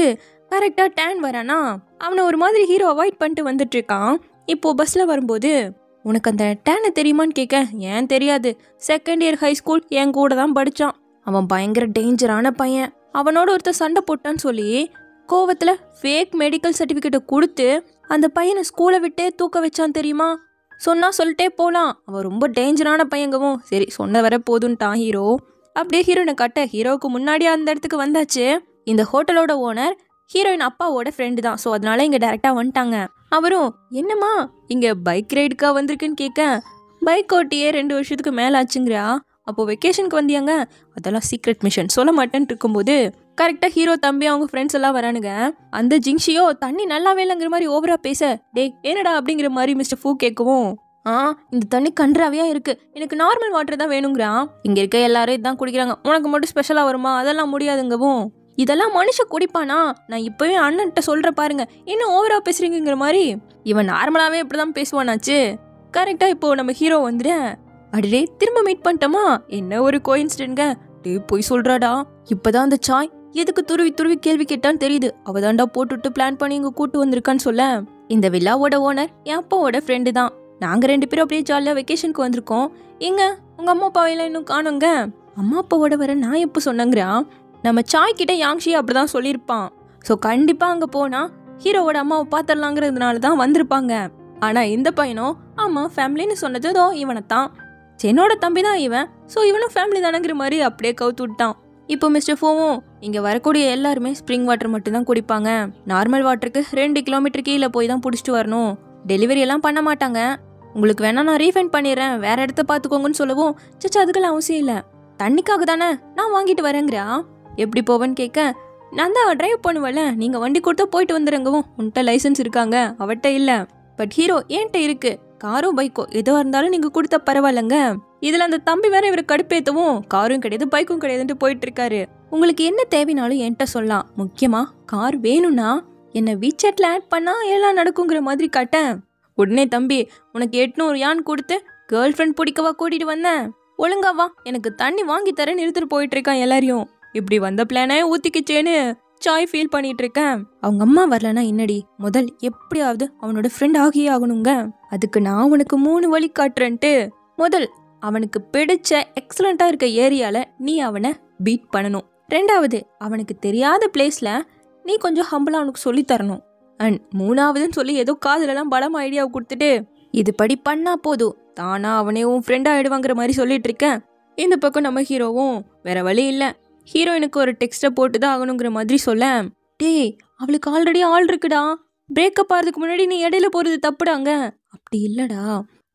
கரெக்டாக டேன் வரானா, அவனை ஒரு மாதிரி ஹீரோ அவாய்ட் பண்ணிட்டு வந்துட்டு இருக்கான். இப்போ பஸ்ல வரும்போது, உனக்கு அந்த டேனை தெரியுமான்னு கேட்க, ஏன் தெரியாது, செகண்ட் இயர் ஹை ஸ்கூல் என் கூட தான் படித்தான், அவன் பயங்கர டேஞ்சரான பையன், அவனோட ஒருத்தர் சண்டை போட்டான்னு சொல்லி கோவத்தில் ஃபேக் மெடிக்கல் சர்டிஃபிகேட்டை கொடுத்து அந்த பையனை ஸ்கூலை விட்டே தூக்க வச்சான் தெரியுமா, சொன்னா சொல்லிட்டே போகலாம், அவன் ரொம்ப டேஞ்சரான பையங்கவும், சரி சொன்ன வர போதுன்ட்டான் ஹீரோ. அப்படியே ஹீரோயினை காட்ட ஹீரோவுக்கு முன்னாடியே அந்த இடத்துக்கு வந்தாச்சு. இந்த ஹோட்டலோட ஓனர் ஹீரோயின் அப்பாவோட ஃப்ரெண்டு தான், ஸோ அதனால இங்கே டேரெக்டாக வந்துட்டாங்க. அவரும், என்னம்மா இங்கே பைக் ரைடுக்கா வந்திருக்குன்னு கேட்க, பைக் ஓட்டியே 2 வருஷத்துக்கு மேலே ஆச்சுங்கிறா, அப்போது வெக்கேஷனுக்கு வந்தியாங்க, அதெல்லாம் சீக்ரெட் மிஷன் சொல்ல மாட்டேன்னு இருக்கும்போது கரெக்டாக ஹீரோ தம்பி அவங்க ஃப்ரெண்ட்ஸ் எல்லாம் வரானுங்க. அந்த ஜிங்ஷியோ தண்ணி நல்லாவே இல்லைங்கிற மாதிரி ஓவரா பேச, டே என்னடா அப்படிங்கிற மாதிரி மிஸ்டர் ஃபூ கேட்கவும், இந்த தண்ணி கன்றாவியா இருக்கு, எனக்கு நார்மல் வாட்டர் தான் வேணுங்கிறான், இங்க இருக்க எல்லாரும் இதான் குடிக்கிறாங்க, உனக்கு மட்டும் ஸ்பெஷலா வருமா, அதெல்லாம் முடியாதுங்கவும், இதெல்லாம் மனுஷன் குடிப்பானா, நான் இப்பவே அண்ணன்கிட்ட சொல்ற பாருங்க, என்ன ஓவரா பேசுறீங்கிற மாதிரி இவன் நார்மலாவே இப்படிதான் பேசுவானாச்சு. கரெக்டா இப்போ நம்ம ஹீரோ வந்துட்டு, அடே திரும்ப மீட் பண்ணிட்டோமா, என்ன ஒரு கோயின்சிடென்ட்ங்க, டே போய் சொல்றாடா, இப்பதான் அந்த சாய் எதுக்கு துருவி துருவி கேள்வி கேட்டான்னு தெரியுது, அவதாண்டா போட்டுட்டு பிளான் பண்ணி இங்க கூட்டு வந்திருக்கான்னு சொல்ல, இந்த வில்லாவோட ஓனர் என் அப்பாவோட ஃப்ரெண்டு தான், நாங்க 2 பேரும் அப்படியே ஜாலியாக வெக்கேஷனுக்கு வந்திருக்கோம், எங்க உங்க அம்மா அப்பாவையெல்லாம் இன்னும் காணுங்க, அம்மா அப்பாவோட வர நான் எப்போ சொன்னங்கிறான். நம்ம சாய் கிட்ட யாங்ஷி அப்படிதான் சொல்லியிருப்பான். ஸோ கண்டிப்பா அங்க போனா ஹீரோவோட அம்மாவை பார்த்துடலாங்கிறதுனால தான் வந்திருப்பாங்க. ஆனா இந்த பையனும் ஆமா ஃபேமிலின்னு சொன்னதோ இவனைத்தான், என்னோட தம்பி தான் இவன், ஸோ இவனும் ஃபேமிலி தானங்கிற மாதிரி அப்படியே கவுத்து விட்டான். இப்போ மிஸ்டர் ஃபோவும், இங்கே வரக்கூடிய எல்லாருமே ஸ்ப்ரிங் வாட்டர் மட்டும்தான் குடிப்பாங்க, நார்மல் வாட்டருக்கு 2 கிலோமீட்டர் கீழே போய் தான் பிடிச்சிட்டு வரணும், டெலிவரி எல்லாம் பண்ண மாட்டாங்க, உங்களுக்கு வேணா நான் ரீஃபண்ட் பண்ணிடுறேன், வேற இடத்த பார்த்துக்கோங்கன்னு சொல்லவும், சச்சா அதுக்கெல்லாம் அவசியம் இல்லை, தண்ணிக்காக தானே நான் வாங்கிட்டு வரேங்கிறா. எப்படி போவேன்னு கேட்க, நான் தான் டிரைவ் பண்ணுவேன்ல, நீங்கள் வண்டி கொடுத்தா போயிட்டு வந்துடுங்கவும், உன்கிட்ட லைசன்ஸ் இருக்காங்க, அவட்ட இல்லை, பட் ஹீரோ என்கிட்ட இருக்கு, காரோ பைக்கோ எதுவாக இருந்தாலும் நீங்கள் கொடுத்தா பரவாயில்லைங்க. இதில் அந்த தம்பி வேற இவரை கடுப்பேற்றவும், காரும் கிடையாது பைக்கும் கிடையாதுன்ட்டு போயிட்டு இருக்காரு. உங்களுக்கு என்ன தேவைனாலும் என்கிட்ட சொல்லலாம், முக்கியமாக கார் வேணும்னா என்னை வீச்சாட்டில் ஆட் பண்ணால் எல்லாம் நடக்குங்கிற மாதிரி காட்டேன். உடனே தம்பி, உனக்கு 800 யான் கொடுத்து கேர்ள் ஃப்ரெண்ட் பிடிக்கவா கூட்டிகிட்டு வந்தேன், ஒழுங்காவா எனக்கு தண்ணி வாங்கி தரேன்னு எடுத்துகிட்டு போயிட்டு இருக்கான் எல்லாரையும். இப்படி வந்த பிளானே ஊற்றிக்கிச்சேன்னு சாய் ஃபீல் பண்ணிட்டு இருக்கேன். அவங்க அம்மா வரலன்னா என்னடி, முதல் எப்படியாவது அவனோட ஃப்ரெண்ட் ஆகியே ஆகணுங்க, அதுக்கு நான் உனக்கு 3 வழி காட்டுறேன்ட்டு, முதல் அவனுக்கு பிடிச்ச எக்ஸலண்டா இருக்க ஏரியால நீ அவனை பீட் பண்ணணும், 2வது அவனுக்கு தெரியாத பிளேஸ்ல நீ கொஞ்சம் ஹம்பிளா அவனுக்கு சொல்லி தரணும், அண்ட் 3வதுன்னு சொல்லி ஏதோ காதுலலாம் பலம் ஐடியாவை கொடுத்துட்டு இது படி பண்ணா போதும் தானா அவனே உன் ஃப்ரெண்ட் ஆயிடுவாங்கிற மாதிரி சொல்லிட்டு இருக்கேன். இந்த பக்கம் நம்ம ஹீரோவும் வேற வழி இல்லை, ஹீரோயினுக்கு ஒரு டெக்ஸ்ட்டை போட்டு தான் ஆகணுங்கிற மாதிரி சொல்ல, டேய் அவளுக்கு ஆல்ரெடி ஆள் இருக்குடா. பிரேக்கப் ஆகிறதுக்கு முன்னாடி நீ இடையில போகிறது தப்புடாங்க. அப்படி இல்லைடா,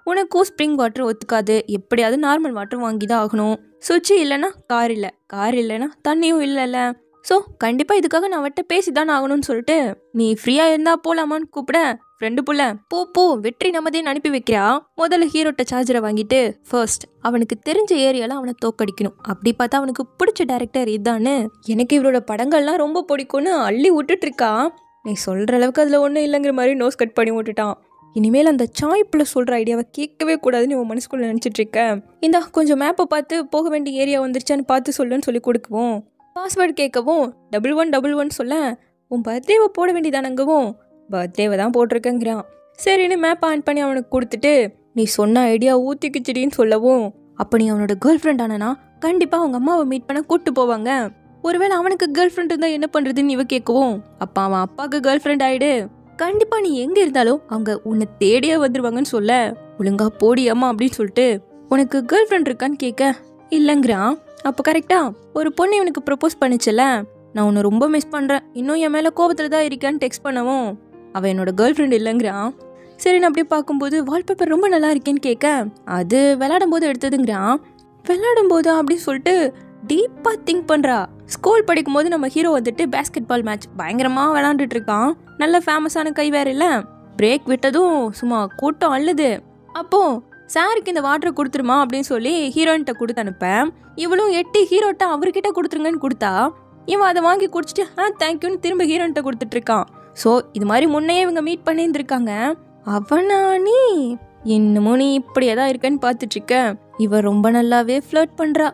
உனக்கும் ஸ்ப்ரிங் வாட்டர் ஒத்துக்காது, எப்படியாவது நார்மல் வாட்டர் வாங்கி தான் ஆகணும். சுவிட்சு இல்லைன்னா கார் இல்லை, கார் இல்லைன்னா தண்ணியும் இல்லைல்ல. ஸோ கண்டிப்பாக இதுக்காக நான் அவட்ட பேசி தான் ஆகணும்னு சொல்லிட்டு நீ ஃப்ரீயாக இருந்தா போகலாமான்னு கூப்பிட, ஃப்ரெண்டு புள்ள போ வெற்றி நம்மதேன்னு அனுப்பி வைக்கிறா. முதல்ல ஹீரோட்ட சார்ஜரை வாங்கிட்டு ஃபர்ஸ்ட் அவனுக்கு தெரிஞ்ச ஏரியாவில் அவனை தோக்கடிக்கணும். அப்படி பார்த்தா அவனுக்கு பிடிச்ச டேரக்டர் இதான்னு, எனக்கு இவரோட படங்கள்லாம் ரொம்ப பிடிக்கும்னு அள்ளி விட்டுட்டு இருக்கா. நீ சொல்கிற அளவுக்கு அதில் ஒன்றும் இல்லைங்கிற மாதிரி நோஸ் கட் பண்ணி விட்டுட்டான். இனிமேல் அந்த சாய்ப்புல சொல்கிற ஐடியாவை கேட்கவே கூடாதுன்னு உன் மனசுக்குள்ளே நினச்சிட்டு இருக்க. இந்தா கொஞ்சம் மேப்பை பார்த்து போக வேண்டிய ஏரியா வந்துருச்சான்னு பார்த்து சொல்லுன்னு சொல்லி கொடுக்குவோம். பாஸ்வேர்டு கேட்கவும் 1111 சொல்ல, உன் பர்த்டேவை போட வேண்டியதானங்கவும் பர்த்டேவை தான் போட்டிருக்கேங்கிறான். சரின்னு மேப் ஆன் பண்ணி அவனுக்கு கொடுத்துட்டு நீ சொன்ன ஐடியா ஊற்றிக்கிச்சிடின்னு சொல்லவும், அப்போ நீ அவனோட கேர்ள் ஃப்ரெண்ட் ஆனா கண்டிப்பாக அவங்க அம்மாவை மீட் பண்ண கூப்பிட்டு போவாங்க. ஒருவேளை அவனுக்கு கேர்ள் ஃப்ரெண்ட் இருந்தால் என்ன பண்ணுறதுன்னு இவ கேட்கவும், அப்போ அவன் அப்பாவுக்கு கேர்ள் ஃப்ரெண்ட் ஆகிடு, கண்டிப்பாக நீ எங்கே இருந்தாலும் அவங்க உன்னை தேடியே வந்துடுவாங்கன்னு சொல்ல, ஒழுங்கா போடி அம்மா அப்படின்னு சொல்லிட்டு உனக்கு கேர்ள் ஃப்ரெண்ட் இருக்கான்னு கேட்க இல்லைங்கிறான். அப்போ கரெக்டாக ஒரு பொண்ணு இவனுக்கு ப்ரப்போஸ் பண்ணிச்சல, நான் உன்னை ரொம்ப மிஸ் பண்ணுறேன், இன்னும் என் மேலே கோபத்தில் தான் இருக்கான்னு டெக்ஸ்ட் பண்ணவும் அவன் என்னோட கேர்ள் ஃப்ரெண்ட் இல்லைங்கிறான். சரி, நான் அப்படியே பார்க்கும்போது வால்பேப்பர் ரொம்ப நல்லா இருக்கேன்னு கேட்க, அது விளையாடும் போது எடுத்ததுங்கிறான். விளையாடும் போதா அப்படின்னு சொல்லிட்டு டீப்பாக திங்க் பண்ணுறா. ஸ்கூல் படிக்கும் போது நம்ம ஹீரோ வந்துட்டு பேஸ்கெட் பால் மேட்ச் பயங்கரமாக விளாண்டுட்டு இருக்கான். நல்ல ஃபேமஸான கை வேற இல்லை. பிரேக் விட்டதும் சும்மா கூட்டம் அள்ளுது. அப்போ சாருக்கு இந்த வாட்டரை கொடுத்துருமா அப்படின்னு சொல்லி ஹீரோயின்ட்ட கொடுத்து அனுப்பேன். இவளும் எட்டி ஹீரோட்ட அவர்கிட்ட கொடுத்துருங்கன்னு கொடுத்தா, இவன் அதை வாங்கி குடிச்சிட்டு தேங்க்யூன்னு திரும்ப ஹீரோயின்ட்ட கொடுத்துட்டு இருக்கான். ஸோ இது மாதிரி முன்னையே இவங்க மீட் பண்ணியிருந்திருக்காங்க. அவனா நீ இன்னமும் நீ இப்படியே தான் இருக்கன்னு பார்த்துட்டு இருக்க. இவ ரொம்ப நல்லாவே ஃப்ளர்ட் பண்ணுறா.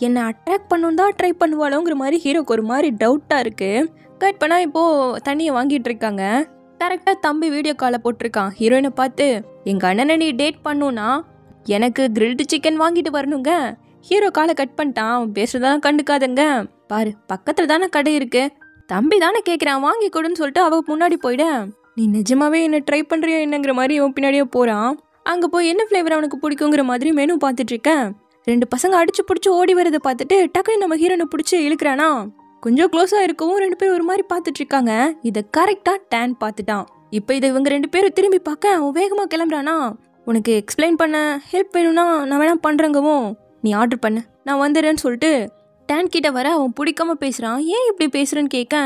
என்னை அட்ராக்ட் பண்ணும் தான் ட்ரை பண்ணுவாளோங்கிற மாதிரி ஹீரோக்கு ஒரு மாதிரி டவுட்டாக இருக்குது. கட் பண்ணால் இப்போது தண்ணியை வாங்கிட்டு இருக்காங்க. கரெக்டாக தம்பி வீடியோ காலை போட்டிருக்கான். ஹீரோயினை பார்த்து, எங்கள் அண்ணனை நீ டேட் பண்ணுன்னா எனக்கு கிரில்டு சிக்கன் வாங்கிட்டு வரணுங்க. ஹீரோ காலை கட் பண்ணிட்டான். அவன் பேசுறதெல்லாம் கண்டுக்காதங்க. பாரு, பக்கத்தில் தானே கடை இருக்கு, தம்பி தானே கேட்குறான், வாங்கி கொடுன்னு சொல்லிட்டு அவள் முன்னாடி போயிட, நீ நிஜமாவே என்ன ட்ரை பண்ணுறியோ என்னங்கிற மாதிரி அவன் பின்னாடியே போகிறான். அங்கே போய் என்ன ஃப்ளேவர் அவனுக்கு பிடிக்குங்கிற மாதிரி மெனு பார்த்துட்டு இருக்கேன். 2 பசங்க அடிச்சு பிடிச்சி ஓடி வரதை பார்த்துட்டு டக்குன்னு நம்ம ஹீரோனை பிடிச்சி இழுக்கிறானா. கொஞ்சம் க்ளோஸாக இருக்கவும் 2 பேரும் ஒரு மாதிரி பார்த்துட்டு இருக்காங்க. இதை கரெக்டாக டேன் பார்த்துட்டான். இப்போ இதை இவங்க 2 பேரும் திரும்பி பார்க்க அவன் வேகமாக கிளம்புறானா. உனக்கு எக்ஸ்பிளைன் பண்ண ஹெல்ப் வேணும்னா நான் வேணா பண்ணுறங்கவும், நீ ஆர்டர் பண்ணு, நான் வந்துடுறேன்னு சொல்லிட்டு டேன் கிட்ட வர அவன் பிடிக்காம பேசுகிறான். ஏன் இப்படி பேசுகிறேன்னு கேட்க,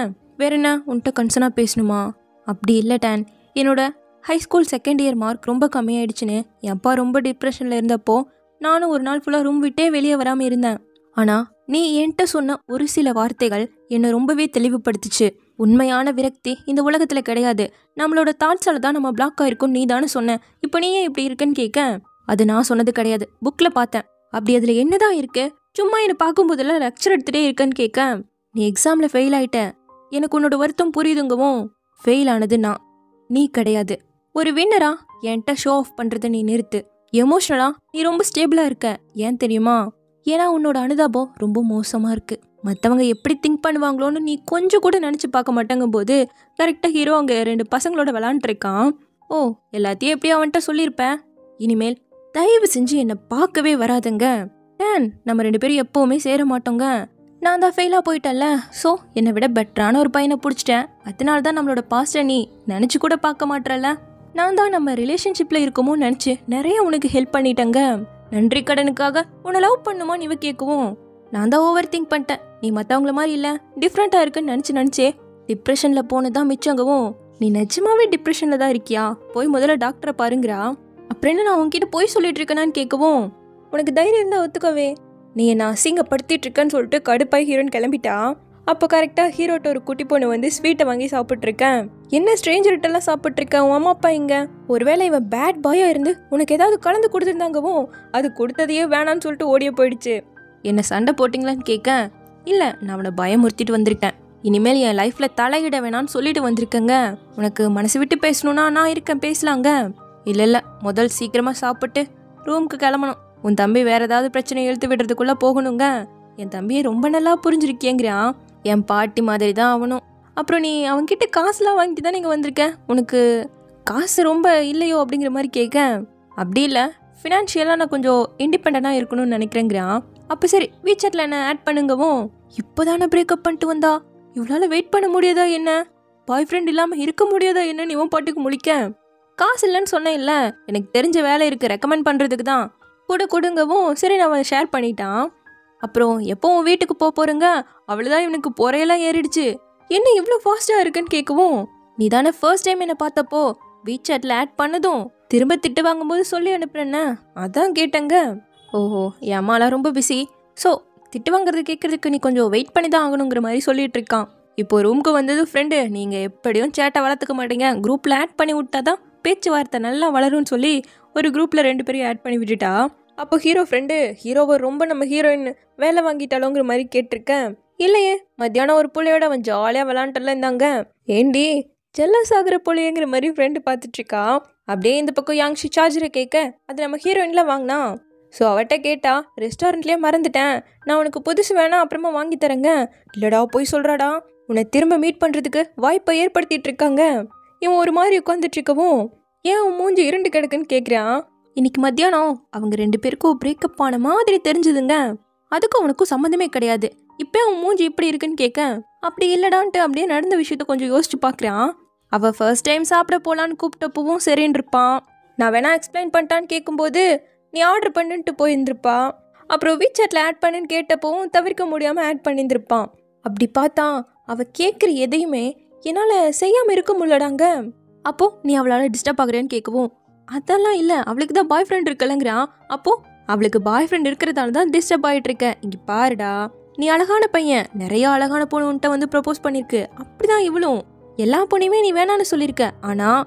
வேற என்ன உன்கிட்ட கன்சர்னாக பேசணுமா? அப்படி இல்லை டேன், என்னோட high school 2nd year mark ரொம்ப கம்மியாயிடுச்சுன்னு என் அப்பா ரொம்ப டிப்ரெஷனில் இருந்தப்போ நானும் ஒரு நாள் ஃபுல்லாக ரூம் விட்டே வெளியே வராமல் இருந்தேன். ஆனால் நீ என்கிட்ட சொன்ன ஒரு சில வார்த்தைகள் என்னை ரொம்பவே தெளிவுபடுத்துச்சு. உண்மையான விரக்தி இந்த உலகத்தில் கிடையாது, நம்மளோட தாட்ஸால் தான் நம்ம பிளாக் ஆகிருக்கும் நீ தானே சொன்ன. இப்போ நீ ஏன் இப்படி இருக்குன்னு கேட்க, அது நான் சொன்னது கிடையாது, புக்கில் பார்த்தேன். அப்படி அதில் என்னதான் இருக்கு? சும்மா என்னை பார்க்கும்போதெல்லாம் லெக்சர் எடுத்துகிட்டே இருக்கேன்னு கேட்க, நீ எக்ஸாமில் ஃபெயில் ஆகிட்ட, எனக்கு உன்னோட வருத்தம் புரியுதுங்கவும், ஃபெயில் ஆனது நான், நீ கிடையாது. ஒரு வின்னரா என்கிட்ட ஷோ ஆஃப் பண்ணுறதை நீ நிறுத்து. எமோஷ்னலா நீ ரொம்ப ஸ்டேபிளாக இருக்க, ஏன் தெரியுமா? ஏன்னா உன்னோட அனுதாபம் ரொம்ப மோசமாக இருக்குது. மற்றவங்க எப்படி திங்க் பண்ணுவாங்களோன்னு நீ கொஞ்சம் கூட நினச்சி பார்க்க மாட்டேங்கும் போது கரெக்டாக ஹீரோ அங்கே 2 பசங்களோட விளாண்டுருக்கான். ஓ, எல்லாத்தையும் எப்படி அவன்கிட்ட சொல்லியிருப்பேன். இனிமேல் தயவு செஞ்சு என்னை பார்க்கவே வராதுங்க. டேன், நம்ம 2 பேரும் எப்போவுமே சேர மாட்டோங்க. நான் தான் ஃபெயிலாக போயிட்டேன்ல, ஸோ என்னை விட பெட்டரான ஒரு பையனை பிடிச்சிட்டேன். அதனால தான் நம்மளோட பாஸ்ட்டை நீ நினச்சி கூட பார்க்க மாட்டேறல. நான் தான் நம்ம ரிலேஷன்ஷிப்பில் இருக்கமோ நினச்சி நிறைய உனக்கு ஹெல்ப் பண்ணிட்டேங்க. நன்றி கடனுக்காக உன்னை லவ் பண்ணுமோன்னு இவ கேட்கவும், நான் தான் ஓவர் திங்க் பண்ணிட்டேன், நீ மற்றவங்கள மாதிரி இல்லை, டிஃப்ரெண்ட்டாக இருக்குன்னு நினச்சே டிப்ரெஷனில் போனதான் மிச்சங்கவும், நீ நிஜமாவே டிப்ரெஷனில் தான் இருக்கியா? போய் முதல்ல டாக்டரை பாருங்கிறா. அப்புறம் என்ன நான் உன்கிட்ட போய் சொல்லிட்டு இருக்கேனான்னு கேட்கவும், உனக்கு தைரியம் இருந்தால் ஒத்துக்கவே, நீ என்ன அசிங்கப்படுத்திட்டு இருக்கேன்னு சொல்லிட்டு கடுப்பாய் ஹீரோன்னு கிளம்பிட்டா. அப்போ கரெக்டாக ஹீரோட்ட ஒரு குட்டி பொண்ணு வந்து ஸ்வீட்டை வாங்கி சாப்பிட்ருக்கேன். என்ன ஸ்ட்ரேஞ்சர்கிட்டலாம் சாப்பிட்ருக்கேன், உன் அம்மா அப்பா இங்கே? ஒருவேளை இவன் பேட் பாயாக இருந்து உனக்கு ஏதாவது கலந்து கொடுத்துருந்தாங்கவும் அது கொடுத்ததையே வேணான்னு சொல்லிட்டு ஓடிய போயிடுச்சு. என்ன சண்டை போட்டிங்களான்னு கேட்க, இல்லை நான் அவனை பயமுறுத்திட்டு வந்திருக்கேன், இனிமேல் என் லைஃப்பில் தலையிட வேணான்னு சொல்லிட்டு வந்திருக்கேங்க. உனக்கு மனசு விட்டு பேசணுன்னா நான் இருக்கேன், பேசலாங்க. இல்லை முதல் சீக்கிரமாக சாப்பிட்டு ரூமுக்கு கிளம்பணும், உன் தம்பி வேற ஏதாவது பிரச்சனை இழுத்து விடுறதுக்குள்ளே போகணுங்க. என் தம்பியை ரொம்ப நல்லா புரிஞ்சிருக்கேங்கிறான். என் பாட்டி மாதிரி தான் அவனும். அப்புறம் நீ அவன்கிட்ட காசுலாம் வாங்கிட்டு தான் நீங்கள் வந்திருக்க, உனக்கு காசு ரொம்ப இல்லையோ அப்படிங்கிற மாதிரி கேட்க, அப்படி இல்லை, ஃபினான்ஷியலாக நான் கொஞ்சம் இண்டிபெண்டாக இருக்கணும்னு நினைக்கிறேங்கிறான். அப்போ சரி வீச்சாட்டில் என்ன ஆட் பண்ணுங்கவும், இப்போ தானே பிரேக்கப் பண்ணிட்டு வந்தா, இவளால் வெயிட் பண்ண முடியாதா என்ன? பாய் ஃப்ரெண்ட் இல்லாமல் இருக்க முடியாதா என்னன்னு இவன் பாட்டுக்கு முழிக்க, காசு இல்லைன்னு சொன்னேன் இல்லை, எனக்கு தெரிஞ்ச வேலை இருக்குது ரெக்கமெண்ட் பண்ணுறதுக்கு தான், கொடுங்கவும் சரி நான் ஷேர் பண்ணிட்டான். அப்புறம் எப்போ உன் வீட்டுக்கு போகிறேங்க, அவ்வளோதான் இவனுக்கு பொறையெல்லாம் ஏறிடுச்சு. என்ன இவ்வளோ ஃபாஸ்ட்டாக இருக்குன்னு கேட்கவும், நீ தானே ஃபர்ஸ்ட் டைம் என்னை பார்த்தப்போ வீசாட்டில் ஆட் பண்ணதும் திரும்ப திட்டு வாங்கும்போது சொல்லி அனுப்புறேன்ன, அதான் கேட்டேங்க. ஓஹோ, என் அம்மாலாம் ரொம்ப பிஸி, ஸோ திட்டு வாங்குறது கேட்குறதுக்கு நீ கொஞ்சம் வெயிட் பண்ணி தான் ஆகணுங்கிற மாதிரி சொல்லிட்டு இருக்கான். இப்போ ரூமுக்கு வந்தது ஃப்ரெண்டு, நீங்கள் எப்படியும் சேட்டை வளர்த்துக்க மாட்டீங்க, குரூப்பில் ஆட் பண்ணி விட்டா தான் பேச்சுவார்த்தை நல்லா வளரும்னு சொல்லி ஒரு குரூப்பில் 2 பேரையும் ஆட் பண்ணி விட்டுட்டா. அப்போ ஹீரோ ஃப்ரெண்டு, ஹீரோவை ரொம்ப நம்ம ஹீரோயின் வேலை வாங்கிட்டாலோங்கிற மாதிரி கேட்டிருக்கேன். இல்லையே, மத்தியானம் ஒரு புள்ளையோட அவன் ஜாலியாக விளாண்டுலாம் இருந்தாங்க. ஏண்டி ஜெல்லஸ் ஆகிற புள்ளையங்கிற மாதிரி ஃப்ரெண்டு பார்த்துட்ருக்கா. அப்படியே இந்த பக்கம் யாங்ஷி சார்ஜரை கேட்க, அது நம்ம ஹீரோயின்லாம் வாங்கினா. ஸோ அவட்ட கேட்டா, ரெஸ்டாரண்ட்லேயே மறந்துட்டேன், நான் உனக்கு புதுசு வேணா அப்புறமா வாங்கி தரேங்க. இல்லடா போய் சொல்கிறாடா, உன்னை திரும்ப மீட் பண்ணுறதுக்கு வாய்ப்பை ஏற்படுத்திட்டு இருக்காங்க. இவன் ஒரு மாதிரி உட்காந்துட்டு இருக்கவும், ஏன் அவன் மூஞ்சி இருண்டு கிடக்குன்னு கேட்குறான். இன்னைக்கு மத்தியானம் அவங்க 2 பேருக்கும் பிரேக்கப் ஆன மாதிரி தெரிஞ்சுதுங்க. அதுக்கும் அவனுக்கும் சம்மந்தமே கிடையாது. இப்போ அவன் மூஞ்சி இப்படி இருக்குன்னு கேட்க, அப்படி இல்லடான்ட்டு அப்படியே நடந்த விஷயத்த கொஞ்சம் யோசிச்சு பார்க்குறான். அவள் ஃபர்ஸ்ட் டைம் சாப்பிட போகலான்னு கூப்பிட்டப்பவும் சரின்னு இருப்பான். நான் வேணா எக்ஸ்பிளைன் பண்ணிட்டான்னு கேட்கும்போது நீ ஆர்டர் பண்ணுன்ட்டு போயிருந்திருப்பா. அப்புறம் வீசாட்டில் ஆட் பண்ணுன்னு கேட்டப்பவும் தவிர்க்க முடியாமல் ஆட் பண்ணியிருந்திருப்பான். அப்படி பார்த்தா அவள் கேட்குற எதையுமே என்னால் செய்யாமல் இருக்க முடியலடாங்க. அப்போது நீ அவளால் டிஸ்டர்ப் ஆகுறேன்னு கேட்கவும், அதெல்லாம் இல்லை, அவளுக்கு தான் பாய் ஃப்ரெண்ட் இருக்கலங்கிறான். அப்போது அவளுக்கு பாய் ஃப்ரெண்ட் இருக்கிறதால தான் டிஸ்டர்ப் ஆகிட்டு இருக்கேன். இங்கே பாருடா, நீ அழகான பையன், நிறைய அழகான பொண்ணு உன்ட்ட வந்து ப்ரப்போஸ் பண்ணியிருக்கு, அப்படிதான் இவளும் எல்லா பொண்ணுமே நீ வேணான்னு சொல்லியிருக்க. ஆனால்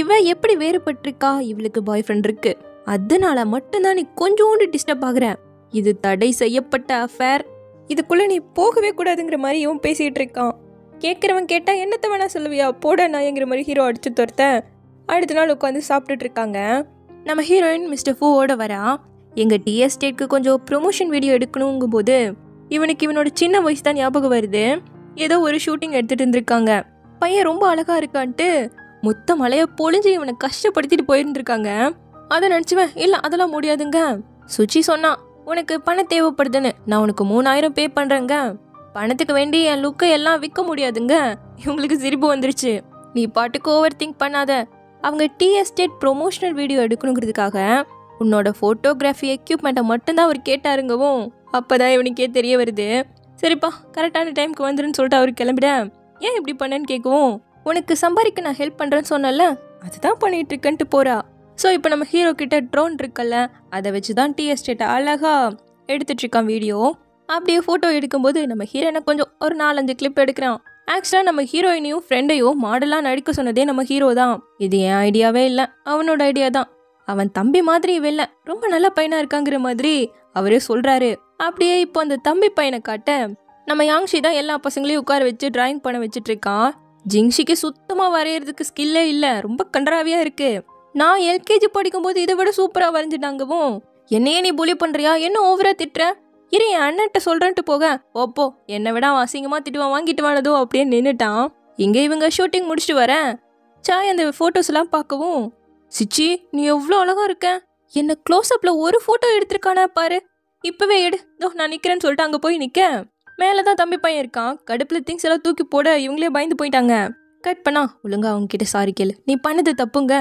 இவ எப்படி வேறுபட்டிருக்கா, இவளுக்கு பாய் ஃப்ரெண்ட் இருக்கு, அதனால மட்டும்தான் நீ கொஞ்சோண்டு டிஸ்டர்ப் ஆகுற. இது தடை செய்யப்பட்ட அஃபேர், இதுக்குள்ளே நீ போகவே கூடாதுங்கிற மாதிரி இவன் பேசிகிட்டு இருக்கான். கேட்குறவன் கேட்டால் என்னத்தை வேணா சொல்லுவியா, போட நாயங்கிற மாதிரி ஹீரோ அடிச்சு துரத்த. அடுத்த நாள் உட்காந்து சாப்பிட்டுட்டு இருக்காங்க. நம்ம ஹீரோயின் மிஸ்டர் ஃபூவோட வரா. எங்கள் டி எஸ்டேட்க்கு கொஞ்சம் ப்ரொமோஷன் வீடியோ எடுக்கணுங்கும் போது இவனுக்கு இவனோட சின்ன வயசு தான் ஞாபகம் வருது. ஏதோ ஒரு ஷூட்டிங் எடுத்துகிட்டு இருந்திருக்காங்க. பையன் ரொம்ப அழகாக இருக்கான்ட்டு மொத்த மலையை பொழிஞ்சு இவனை கஷ்டப்படுத்திட்டு போயிருந்துருக்காங்க. அதை நினச்சிவன், இல்லை அதெல்லாம் முடியாதுங்க. சுச்சி சொன்னா, உனக்கு பணம் தேவைப்படுதுன்னு, நான் உனக்கு 3000 பே பண்ணுறேங்க. பணத்துக்கு வேண்டி என் லுக்கை எல்லாம் விற்க முடியாதுங்க. இவங்களுக்கு சிரிப்பு வந்துருச்சு. நீ பாட்டுக்கு ஓவர் திங்க் பண்ணாத. அவங்க டி எஸ்டேட் ப்ரொமோஷனல் வீடியோ எடுக்கணுங்கிறதுக்காக உன்னோட ஃபோட்டோகிராஃபி எக்யூப்மெண்ட்டை மட்டும்தான் அவர் கேட்டாருங்கவும், அப்போ தான் இவனுக்கே தெரிய வருது. சரிப்பா, கரெக்டான டைமுக்கு வந்துருன்னு சொல்லிட்டு அவர் கிளம்பிட. ஏன் இப்படி பண்ணேன்னு கேட்கவும், உனக்கு சம்பாதிக்க நான் ஹெல்ப் பண்ணுறேன்னு சொன்னல, அதுதான் பண்ணிட்டு இருக்கேன்ட்டு போகிறா. ஸோ இப்போ நம்ம ஹீரோ கிட்ட ட்ரோன் இருக்குல்ல, அதை வச்சு தான் டி எஸ்டேட்டை அழகாக எடுத்துட்ருக்கான் வீடியோ. அப்படியே ஃபோட்டோ எடுக்கும்போது நம்ம ஹீரோயினை கொஞ்சம் ஒரு 4-5 கிளிப் எடுக்கிறான். ஆக்சுவலாக நம்ம ஹீரோயினையும் ஃப்ரெண்டையும் மாடலாக நடிக்க சொன்னதே நம்ம ஹீரோ தான். இது என் ஐடியாவே இல்லை, அவனோட ஐடியா தான். அவன் தம்பி மாதிரி வெல்ல ரொம்ப நல்ல பையனாக இருக்காங்கிற மாதிரி அவரே சொல்கிறாரு. அப்படியே இப்போ அந்த தம்பி பையனை காட்ட நம்ம யாங்ஷி தான் எல்லா பசங்களையும் உட்கார வச்சு டிராயிங் பண்ண வச்சுட்டு இருக்கான். ஜிங்ஷிக்கு சுத்தமாக வரைகிறதுக்கு ஸ்கில்லே இல்லை, ரொம்ப கண்டராவியாக இருக்குது. நான் எல்கேஜி படிக்கும்போது இதை விட சூப்பராக வரைஞ்சிட்டாங்கவும், என்னையே நீ புலி பண்ணுறியா, என்ன ஓவராக திட்டுற, இரு என் அண்ணன்ட்ட சொல்கிறேன்ட்டு போக, ஓப்போ என்னை விட அவன் அசிங்கமாக திட்டுவான், வாங்கிட்டு வானதோ அப்படியே நின்றுட்டான். இங்கே இவங்க ஷூட்டிங் முடிச்சுட்டு வரேன். சாய் அந்த ஃபோட்டோஸ்லாம் பார்க்கவும், சிச்சி நீ எவ்வளோ அழகாக இருக்க, என்னை க்ளோஸ்அப்பில் ஒரு ஃபோட்டோ எடுத்திருக்கானா பாரு, இப்போவே எடு, தோ நான் நிற்கிறேன்னு சொல்லிட்டு அங்கே போய் நிற்க. மேலே தான் தம்பி பையன் இருக்கான். கடுப்பில் திங்ஸ் எல்லாம் தூக்கி போட இவங்களே பயந்து போயிட்டாங்க. கட் பண்ணா, ஒழுங்கா அவங்க கிட்ட சாரி கேளு, நீ பண்ணது தப்புங்க,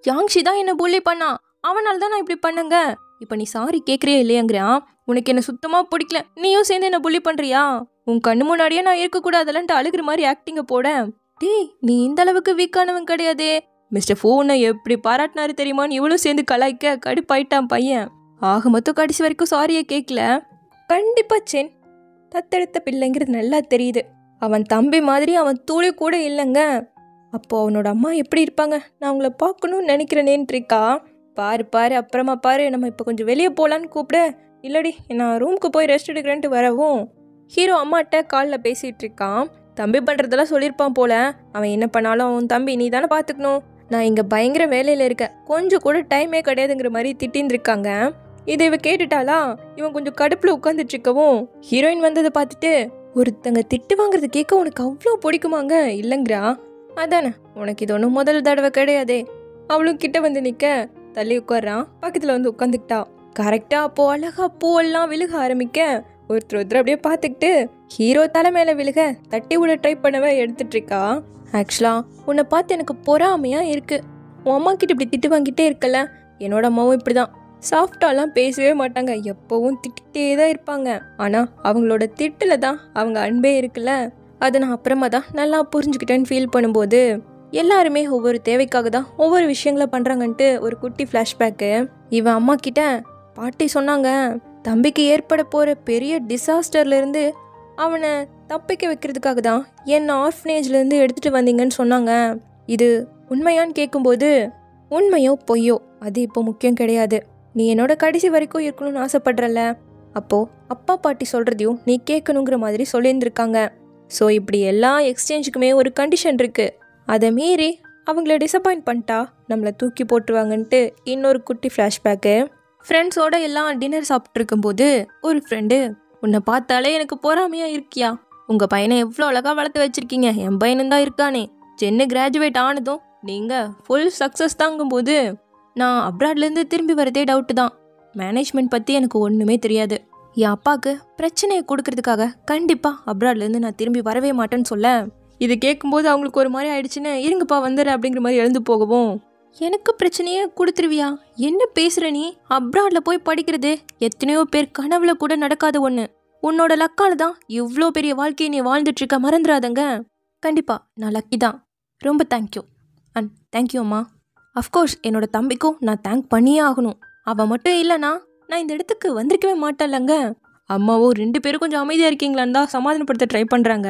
யாங்ஷி தான் என்ன புள்ளி பண்ணா, அவனால தான் நான் இப்படி பண்ணுங்க, இப்போ நீ சாரி கேட்குறியா இல்லையாங்கிறான். உனக்கு என்ன சுத்தமாக பிடிக்கல, நீயும் சேர்ந்து என்ன புள்ளி பண்ணுறியா, உன் கண்ணு முன்னாடியே நான் இருக்கக்கூடாதுலன்ட்டு அழுகிற மாதிரி ஆக்டிங்கை போட. டேய் நீ இந்த அளவுக்கு வீக்கானவன் கிடையாதே, மிஸ்டர் ஃபோனை எப்படி பாராட்டினாரு தெரியுமான்னு இவளும் சேர்ந்து கலாய்க்க கடுப்பாயிட்டான் பையன். ஆக மொத்தம் கடைசி வரைக்கும் சாரியை கேட்கல. கண்டிப்பாக சென் தத்தெடுத்த பிள்ளைங்கிறது நல்லா தெரியுது. அவன் தம்பி மாதிரி அவன் தூளி கூட இல்லைங்க. அப்போ அவனோட அம்மா எப்படி இருப்பாங்க, நான் அவங்கள பார்க்கணும்னு நினைக்கிறேனேன்ட்ருக்கா. பாரு அப்புறமா பாரு, நம்ம இப்போ கொஞ்சம் வெளியே போகலான்னு கூப்பிட, இல்லடி நான் ரூமுக்கு போய் ரெஸ்ட் எடுக்கிறேன்ட்டு வரவும் ஹீரோ அம்மாட்ட காலில் பேசிகிட்டு இருக்கான். தம்பி பண்ணுறதெல்லாம் சொல்லியிருப்பான் போல. அவன் என்ன பண்ணாலும் அவன் தம்பி நீ தானே பார்த்துக்கணும், நான் இங்கே பயங்கர வேலையில் இருக்கேன், கொஞ்சம் கூட டைமே கிடையாதுங்கிற மாதிரி திட்டின்ருக்காங்க. இதை இவ கேட்டுட்டாளா, இவன் கொஞ்சம் கடுப்பில் உட்காந்துட்டு இருக்கவும் ஹீரோயின் வந்ததை பார்த்துட்டு, ஒருத்தங்க திட்டு வாங்குறது கேட்க உனக்கு அவ்வளோ பிடிக்குமாங்க, இல்லைங்கிறா. அதானே, உனக்கு இது ஒன்றும் முதல் தடவை கிடையாதே. அவளும் கிட்ட வந்து நிற்க தள்ளி உட்கார்றான். பக்கத்தில் வந்து உட்காந்துக்கிட்டா. கரெக்டாக அப்போ அழகா பூவெல்லாம் விழுக ஆரம்பிக்க ஒருத்தர் அப்படியே பார்த்துக்கிட்டு ஹீரோ தலை மேலே விழுக தட்டி விட ட்ரை பண்ணவே எடுத்துட்டு இருக்கா. ஆக்சுவலாக உன்னை பார்த்து எனக்கு பொறாமையாக இருக்கு. உன் அம்மா கிட்ட இப்படி திட்டு வாங்கிட்டே இருக்கல. என்னோட அம்மாவும் இப்படி தான். சாஃப்டாலாம் பேசவே மாட்டாங்க, எப்போவும் திட்டிகிட்டே தான் இருப்பாங்க. ஆனால் அவங்களோட திட்டில் தான் அவங்க அன்பே இருக்குல்ல. அதை நான் அப்புறமா தான் நல்லா புரிஞ்சுக்கிட்டேன்னு ஃபீல் பண்ணும்போது எல்லாருமே ஒவ்வொரு தேவைக்காக தான் ஒவ்வொரு விஷயங்களை பண்ணுறாங்கன்ட்டு ஒரு குட்டி ஃப்ளாஷ்பேக்கு. இவன் அம்மா கிட்ட பாட்டி சொன்னாங்க, தம்பிக்கு ஏற்பட போகிற பெரிய டிசாஸ்டர்லேருந்து அவனை தப்பிக்க வைக்கிறதுக்காக தான் என்னை ஆர்ஃபனேஜ்லேருந்து எடுத்துகிட்டு வந்தீங்கன்னு சொன்னாங்க. இது உண்மையான்னு கேட்கும்போது உண்மையோ பொய்யோ அது இப்போ முக்கியம் கிடையாது. நீ என்னோட கடைசி வரைக்கும் இருக்கணும்னு ஆசைப்படுறல, அப்போது அப்பா பாட்டி சொல்கிறதையும் நீ கேட்கணுங்கிற மாதிரி சொல்லியிருந்துருக்காங்க. ஸோ இப்படி எல்லா எக்ஸ்சேஞ்சுக்குமே ஒரு கண்டிஷன் இருக்குது. அதை மீறி அவங்கள டிசப்பாயிண்ட் பண்ணிட்டா நம்மளை தூக்கி போட்டுருவாங்கன்ட்டு இன்னொரு குட்டி ஃப்ளாஷ்பேக்கு. ஃப்ரெண்ட்ஸோட எல்லாம் டின்னர் சாப்பிட்டு இருக்கும்போது ஒரு ஃப்ரெண்டு, உன்னை பார்த்தாலே எனக்கு பொறாமையாக இருக்கியா, உங்கள் பையனை எவ்வளோ அழகாக வளர்த்து வச்சுருக்கீங்க, என் பையனும் தான் இருக்கானே, சென்னை கிராஜுவேட் ஆனதும் நீங்கள் ஃபுல் சக்ஸஸ் தாங்கும்போது நான் அப்ராட்லேருந்து திரும்பி வரதே டவுட்டு தான். மேனேஜ்மெண்ட் பற்றி எனக்கு ஒன்றுமே தெரியாது. என் அப்பாவுக்கு பிரச்சனையை கொடுக்கறதுக்காக கண்டிப்பாக அப்ராட்லேருந்து நான் திரும்பி வரவே மாட்டேன்னு சொல்ல, இது கேட்கும்போது அவங்களுக்கு ஒரு மாதிரி ஆயிடுச்சுன்னு இருங்கப்பா வந்துடு அப்படிங்கிற மாதிரி எழுந்து போகவும், எனக்கு பிரச்சனையே கொடுத்துருவியா, என்ன பேசுகிற நீ, அப்ராடில் போய் படிக்கிறது எத்தனையோ பேர் கனவுல கூட நடக்காத ஒன்று, உன்னோட லக்கால தான் இவ்வளோ பெரிய வாழ்க்கையை நீ வாழ்ந்துட்டுருக்க, மறந்துடாதங்க. கண்டிப்பாக நான் லக்கி தான், ரொம்ப தேங்க்யூ அண்ட் தேங்க்யூ அம்மா. அஃப்கோர்ஸ் என்னோட தம்பிக்கும் நான் தேங்க் பண்ணியே ஆகணும். அவன் மட்டும் இல்லைனா நான் இந்த இடத்துக்கு வந்திருக்கவே மாட்டேன்லங்க. அம்மாவோ 2 பேரும் கொஞ்சம் அமைதியாக இருக்கீங்களான்னு தான் சமாதானப்படுத்த ட்ரை பண்ணுறாங்க.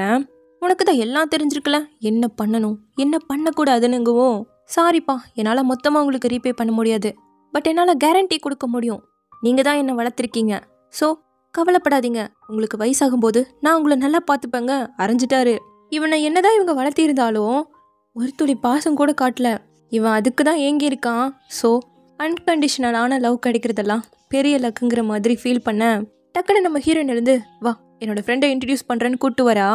உனக்கு தான் எல்லாம் தெரிஞ்சிருக்கல, என்ன பண்ணணும் என்ன பண்ணக்கூடாதுன்னுங்கவோ, சாரிப்பா என்னால் மொத்தமாக உங்களுக்கு ரீபே பண்ண முடியாது, பட் என்னால் கேரண்டி கொடுக்க முடியும். நீங்கள் தான் என்னை வளர்த்துருக்கீங்க, ஸோ கவலைப்படாதீங்க, உங்களுக்கு வயசாகும்போது நான் உங்களை நல்லா பார்த்துப்பேங்க. அரைஞ்சிட்டாரு. இவனை என்னதான் இவங்க வளர்த்திருந்தாலும் ஒரு துளி பாசம் கூட காட்டல. இவன் அதுக்கு தான் ஏங்கி இருக்கான். ஸோ அன்கண்டிஷனலான லவ் கிடைக்கிறதெல்லாம் பெரிய லக்குங்கிற மாதிரி ஃபீல் பண்ண டக்குன்னு நம்ம ஹீரோயின் இருந்து, வா என்னோட ஃப்ரெண்டை இன்ட்ரடியூஸ் பண்ணுறேன்னு கூப்பிட்டு வரா.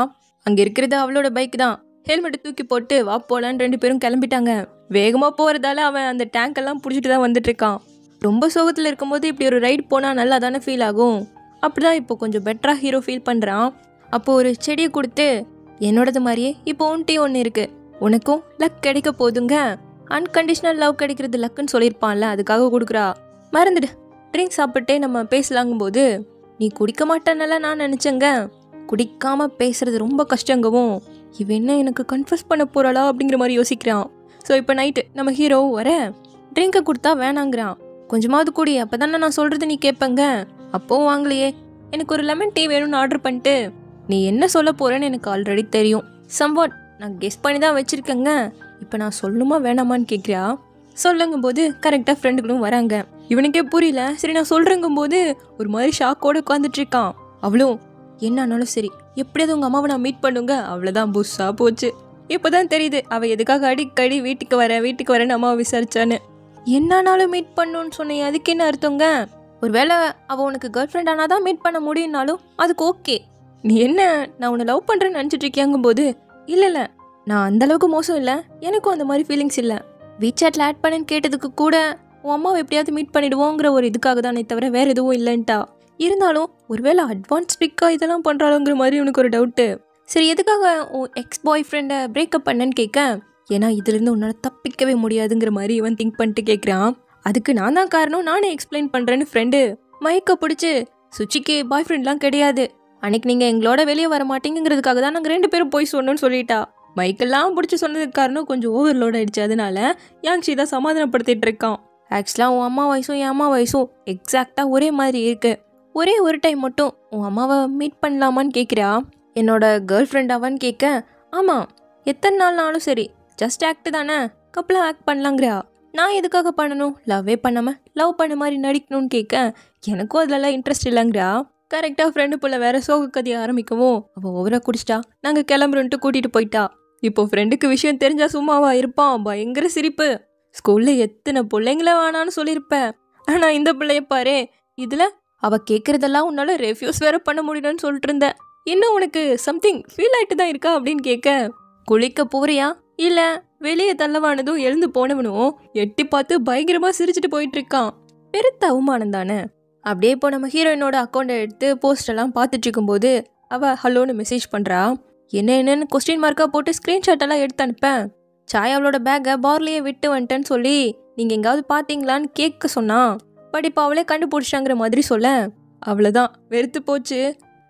அங்கே இருக்கிறது அவளோட பைக் தான். ஹெல்மெட்டை தூக்கி போட்டு வா போலான்னு 2 பேரும் கிளம்பிட்டாங்க. வேகமாக போகிறதால அவன் அந்த டேங்கெல்லாம் பிடிச்சிட்டு தான் வந்துட்டு இருக்கான். ரொம்ப சோகத்தில் இருக்கும்போது இப்படி ஒரு ரைட் போனால் நல்லா தானே ஃபீல் ஆகும். அப்படிதான் இப்போ கொஞ்சம் பெட்டராக ஹீரோ ஃபீல் பண்ணுறான். அப்போது ஒரு செடியை கொடுத்து, என்னோடது மாதிரியே இப்போ உன்ட்டையும் ஒன்று இருக்குது, உனக்கும் லக் கிடைக்க போதுங்க, அன்கண்டிஷனல் லவ் கிடைக்கிறது லக்குன்னு சொல்லியிருப்பான்ல, அதுக்காக கொடுக்குறா. மறந்துடு, ட்ரிங்க் சாப்பிட்டே நம்ம பேசலாங்கும்போது, நீ குடிக்க மாட்டேன்னால நான் நினச்சேங்க, குடிக்காமல் பேசுறது ரொம்ப கஷ்டங்கவும், இவன் என்ன எனக்கு கன்ஃபஸ் பண்ண போகிறாளா அப்படிங்கிற மாதிரி யோசிக்கிறான். ஸோ இப்போ நைட்டு நம்ம ஹீரோ வர ட்ரிங்கை கொடுத்தா வேணாங்கிறான். கொஞ்சமாவது கூடி, அப்போ தானே நான் சொல்கிறது நீ கேட்பேங்க. அப்போவும் வாங்கலையே, எனக்கு ஒரு லெமன் டீ வேணும்னு ஆர்டர் பண்ணிட்டு, நீ என்ன சொல்ல போகிறேன்னு எனக்கு ஆல்ரெடி தெரியும், சம்வாட் நான் கெஸ் பண்ணி தான் வச்சுருக்கேங்க, இப்போ நான் சொல்லணுமா வேணாமான்னு கேட்குறியா. சொல்லுங்கும் போது கரெக்டாக ஃப்ரெண்டுகளும் வராங்க. இவனுக்கே புரியல. சரி நான் சொல்கிறேங்கும் போது ஒரு மாதிரி ஷாக்கோடு உட்காந்துட்டு இருக்கான். அவளும் என்னானாலும் சரி எப்படியாவது உங்கள் அம்மாவை நான் மீட் பண்ணுங்க. அவ்வளோதான், புஷ்ஷாக போச்சு. இப்போ தான் தெரியுது அவள் எதுக்காக அடிக்கடி வீட்டுக்கு வரேன்னு அம்மாவை விசாரிச்சான்னு. என்னானாலும் மீட் பண்ணணுன்னு சொன்னேன், அதுக்கு என்ன அர்த்தங்க? ஒரு வேளை அவள் உனக்கு கேர்ள் ஃப்ரெண்ட் ஆனால் தான் மீட் பண்ண முடியும்னாலும் அதுக்கு ஓகே. நீ என்ன நான் உன்னை லவ் பண்ணுறேன்னு நினச்சிட்டு இருக்கியாங்கும்போது, இல்லை நான் அந்தளவுக்கு மோசம் இல்லை, எனக்கும் அந்த மாதிரி ஃபீலிங்ஸ் இல்லை, வீசாட்டில் ஆட் பண்ணேன்னு கேட்டதுக்கு கூட உன் அம்மாவை எப்படியாவது மீட் பண்ணிடுவோங்கிற ஒரு இதுக்காக தானே தவிர வேறு எதுவும் இல்லைன்ட்டா. இருந்தாலும் ஒருவேளை அட்வான்ஸ் பிக்காக இதெல்லாம் பண்ணுறாளுங்கிற மாதிரி உனக்கு ஒரு டவுட்டு. சரி எதுக்காக உன் எக்ஸ் பாய் ஃப்ரெண்டை பிரேக்கப் பண்ணேன்னு கேட்க, ஏன்னா இதுலேருந்து உன்னால் தப்பிக்கவே முடியாதுங்கிற மாதிரி இவன் திங்க் பண்ணிட்டு கேட்குறான். அதுக்கு நான் தான் காரணம், நானே எக்ஸ்பிளைன் பண்ணுறேன்னு ஃப்ரெண்டு மயக்க பிடிச்சி, சுச்சிக்கு பாய் ஃப்ரெண்ட்லாம் கிடையாது, அன்னைக்கு நீங்கள் எங்களோட வெளியே வர மாட்டேங்கிறதுக்காக தான் நாங்கள் 2 பேரும் போய் சொன்னோன்னு சொல்லிட்டா. மைக்கெல்லாம் பிடிச்சி சொன்னதுக்கு காரணம் கொஞ்சம் ஓவர்லோட் ஆகிடுச்சு, அதனால யாங்ஷி தான் சமாதானப்படுத்திட்டு இருக்கான். ஆக்சுவலாக உன் அம்மா வயசும் என் அம்மா வயசும் எக்ஸாக்டாக ஒரே மாதிரி இருக்கு, ஒரே ஒரு டைம் மட்டும் உன் அம்மாவை மீட் பண்ணலாமான்னு கேட்குறா. என்னோட கேர்ள் ஃப்ரெண்ட் அவன்னு கேட்க, ஆமாம் எத்தனை நாள்னாலும் சரி, ஜஸ்ட் ஆக்ட் தானே, கப்பலாக ஆக்ட் பண்ணலாங்கிறா. நான் எதுக்காக பண்ணணும், லவ்வே பண்ணாமல் லவ் பண்ண மாதிரி நடிக்கணும்னு கேட்க, எனக்கும் அதிலலாம் இன்ட்ரெஸ்ட் இல்லைங்கிறா. கரெக்டாக ஃப்ரெண்டு போல் வேற சோக கதையை ஆரம்பிக்கவும் அவள் ஓவராக குடிச்சிட்டா. நாங்கள் கிளம்புறோன்ட்டு கூட்டிகிட்டு போயிட்டா. இப்போ ஃப்ரெண்டுக்கு விஷயம் தெரிஞ்சா சும்மாவா இருப்பான், பயங்கர சிரிப்பு. ஸ்கூலில் எத்தனை பிள்ளைங்கள வேணான்னு சொல்லியிருப்பேன், ஆனால் இந்த பிள்ளைய பாரு, இதில் அவள் கேட்குறதெல்லாம் உன்னால் ரெஃப்யூஸ் வேற பண்ண முடியலன்னு சொல்லிட்டு இருந்தேன், இன்னும் உனக்கு சம்திங் ஃபீல் ஆகிட்டு தான் இருக்கா அப்படின்னு கேட்க, குளிக்க போறியா இல்லை வெளியே தள்ளவானதும் எழுந்து போனவனும் எட்டி பார்த்து பயங்கரமாக சிரிச்சுட்டு போயிட்டு இருக்கான். பெருத்த அவமானம் தானே. அப்படியே இப்போ நம்ம ஹீரோயினோட அக்கௌண்ட்டை எடுத்து போஸ்டெல்லாம் பார்த்துட்டு இருக்கும்போது அவள் ஹலோன்னு மெசேஜ் பண்ணுறா. என்னன்னு கொஸ்டின் மார்க்காக போட்டு ஸ்க்ரீன்ஷாட் எல்லாம் எடுத்து அனுப்பேன். சாய் அவளோட பேக்கை பார்லேயே விட்டு வந்துட்டேன்னு சொல்லி நீங்கள் எங்காவது பார்த்தீங்களான்னு கேட்க சொன்னா. பட் இப்போ அவளே கண்டுபிடிச்சாங்கிற மாதிரி சொல்ல அவ்வளோதான் வெறுத்து போச்சு.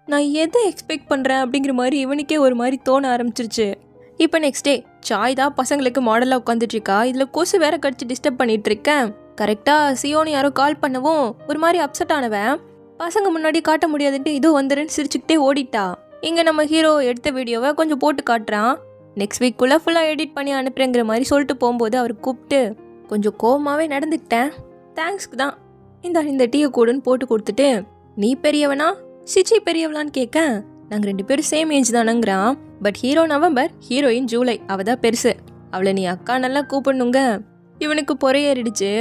நான் எதை எக்ஸ்பெக்ட் பண்ணுறேன் அப்படிங்கிற மாதிரி இவனுக்கே ஒரு மாதிரி தோண ஆரம்பிச்சிருச்சு. இப்போ நெக்ஸ்ட் டே சாய் தான் பசங்களுக்கு மாடலாக உட்காந்துட்ருக்கா. இதில் கொசு வேற கடிச்சு டிஸ்டர்ப் பண்ணிட்டு இருக்கேன். கரெக்டாக சியோன்னு யாரோ கால் பண்ணவும் ஒரு மாதிரி அப்செட் ஆனவன் பசங்க முன்னாடி காட்ட முடியாதுன்ட்டு இதோ வந்துடுன்னு சிரிச்சுக்கிட்டே ஓடிட்டா. இங்கே நம்ம ஹீரோ எடுத்த வீடியோவை கொஞ்சம் போட்டு காட்டுறான். நெக்ஸ்ட் வீக்குள்ளே ஃபுல்லாக எடிட் பண்ணி அனுப்புறேங்கிற மாதிரி சொல்லிட்டு போகும்போது அவர் கூப்பிட்டு கொஞ்சம் கோவமாகவே நடந்துக்கிட்டேன், தேங்க்ஸ்க்கு தான் இந்த டீயை கூடுன்னு போட்டு கொடுத்துட்டு நீ பெரியவனா சிச்சி பெரியவளான்னு கேட்க நாங்கள் 2 பேரும் சேம் ஏஜ் தானங்கிறான். But hero November, heroine July, அவள் தான் பெருசு. அவளை நீ அக்கா நல்லா கூப்பிடணுங்க. இவனுக்கு பொறையேறிடுச்சு.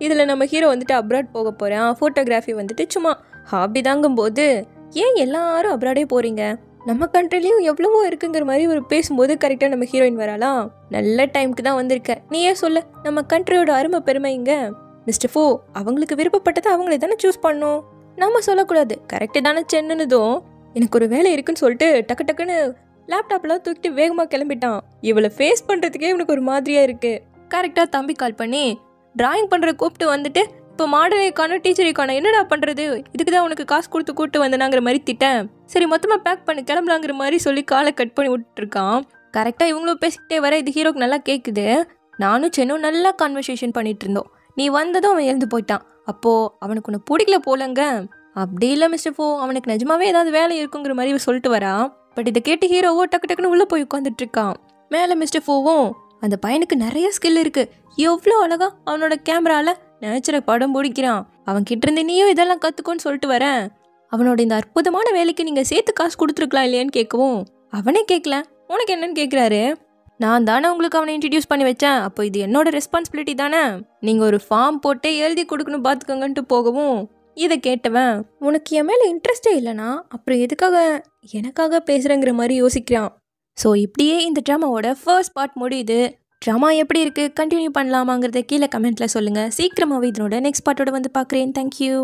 இதில் நம்ம ஹீரோ வந்துட்டு அப்ராட் போக போகிறான். ஃபோட்டோகிராஃபி வந்துட்டு சும்மா ஹாபி தாங்கும்போது ஏன் எல்லாரும் அப்ராடே போகிறீங்க, நம்ம கண்ட்ரிலையும் எவ்வளவோ இருக்குங்கிற மாதிரி ஒரு பேசும்போது கரெக்டாக நம்ம ஹீரோயின் வராலாம். நல்ல டைமுக்கு தான் வந்திருக்க, நீயே சொல்ல நம்ம கண்ட்ரியோட அருமை பெருமைங்க. மிஸ்டர் ஃபோ அவங்களுக்கு விருப்பப்பட்டதை அவங்களே தானே சூஸ் பண்ணோம், நம்ம சொல்லக்கூடாது. கரெக்டு தானே சென்னுனதும் எனக்கு ஒரு வேலை இருக்குன்னு சொல்லிட்டு டக்கு டக்குன்னு லேப்டாப்லாம் தூக்கிட்டு வேகமாக கிளம்பிட்டான். இவளை ஃபேஸ் பண்ணுறதுக்கே இவனுக்கு ஒரு மாதிரியாக இருக்குது. கரெக்டாக தம்பி கால் பண்ணி டிராயிங் பண்ணுற கூப்பிட்டு வந்துட்டு இப்போ மாடலேக்கான டீச்சருக்கான என்னடா பண்ணுறது, இதுக்கு தான் உனக்கு காசு கொடுத்து கூப்பிட்டு வந்தனாங்கிற மாதிரி திட்டேன். சரி மொத்தமாக பேக் பண்ணி கிளம்பலாங்கிற மாதிரி சொல்லி காலை கட் பண்ணி விட்டுருக்கான். கரெக்டாக இவங்களும் பேசிக்கிட்டே வர இது ஹீரோக்கு நல்லா கேட்குது. நானும் சென்னும் நல்லா கான்வர்சேஷன் பண்ணிட்டு இருந்தோம். நீ வந்ததும் அவன் எழுந்து போயிட்டான். அப்போது அவனுக்கு ஒன்று பிடிக்கல போலங்க. அப்படி இல்லை மிஸ்டர் ஃபோ, அவனுக்கு நிஜமாவே ஏதாவது வேலை இருக்குங்கிற மாதிரி சொல்லிட்டு வரா. பட் இதை கேட்டு ஹீரோவோ டக்கு டக்குன்னு உள்ளே போய் உட்காந்துட்டு இருக்கான். மேலே மிஸ்டர் ஃபோவும் அந்த பையனுக்கு நிறைய ஸ்கில் இருக்குது, எவ்வளோ அழகா அவனோட கேமராவில் நேச்சரை படம் பிடிக்கிறான், அவன் கிட்ட இருந்து நீயும் இதெல்லாம் கற்றுக்கோன்னு சொல்லிட்டு வரேன். அவனோட இந்த அற்புதமான வேலைக்கு நீங்கள் சேர்த்து காசு கொடுத்துருக்கலாம் இல்லையான்னு கேட்கவும் அவனே கேட்கல, உனக்கு என்னன்னு கேட்குறாரு. நான் தானே உங்களுக்கு அவனை இன்ட்ரடியூஸ் பண்ணி வச்சேன், அப்போ இது என்னோட ரெஸ்பான்சிபிலிட்டி தானே, நீங்கள் ஒரு ஃபார்ம் போட்டே எழுதி கொடுக்கணும் பார்த்துக்கோங்கன்ட்டு போகவும் இதை கேட்டவன் உனக்கு என் மேலே இன்ட்ரெஸ்டே இல்லைனா அப்புறம் எதுக்காக எனக்காக பேசுகிறேங்கிற மாதிரி யோசிக்கிறான். ஸோ இப்படியே இந்த ட்ராமாவோட ஃபர்ஸ்ட் பார்ட் முடியுது. ட்ராமா எப்படி இருக்குது, கண்டினியூ பண்ணலாமாங்கிறத கீழே கமெண்ட்டில் சொல்லுங்கள். சீக்கிரமாகவே இதனோட நெக்ஸ்ட் பார்ட்டோட வந்து பார்க்குறேன். தேங்க்யூ.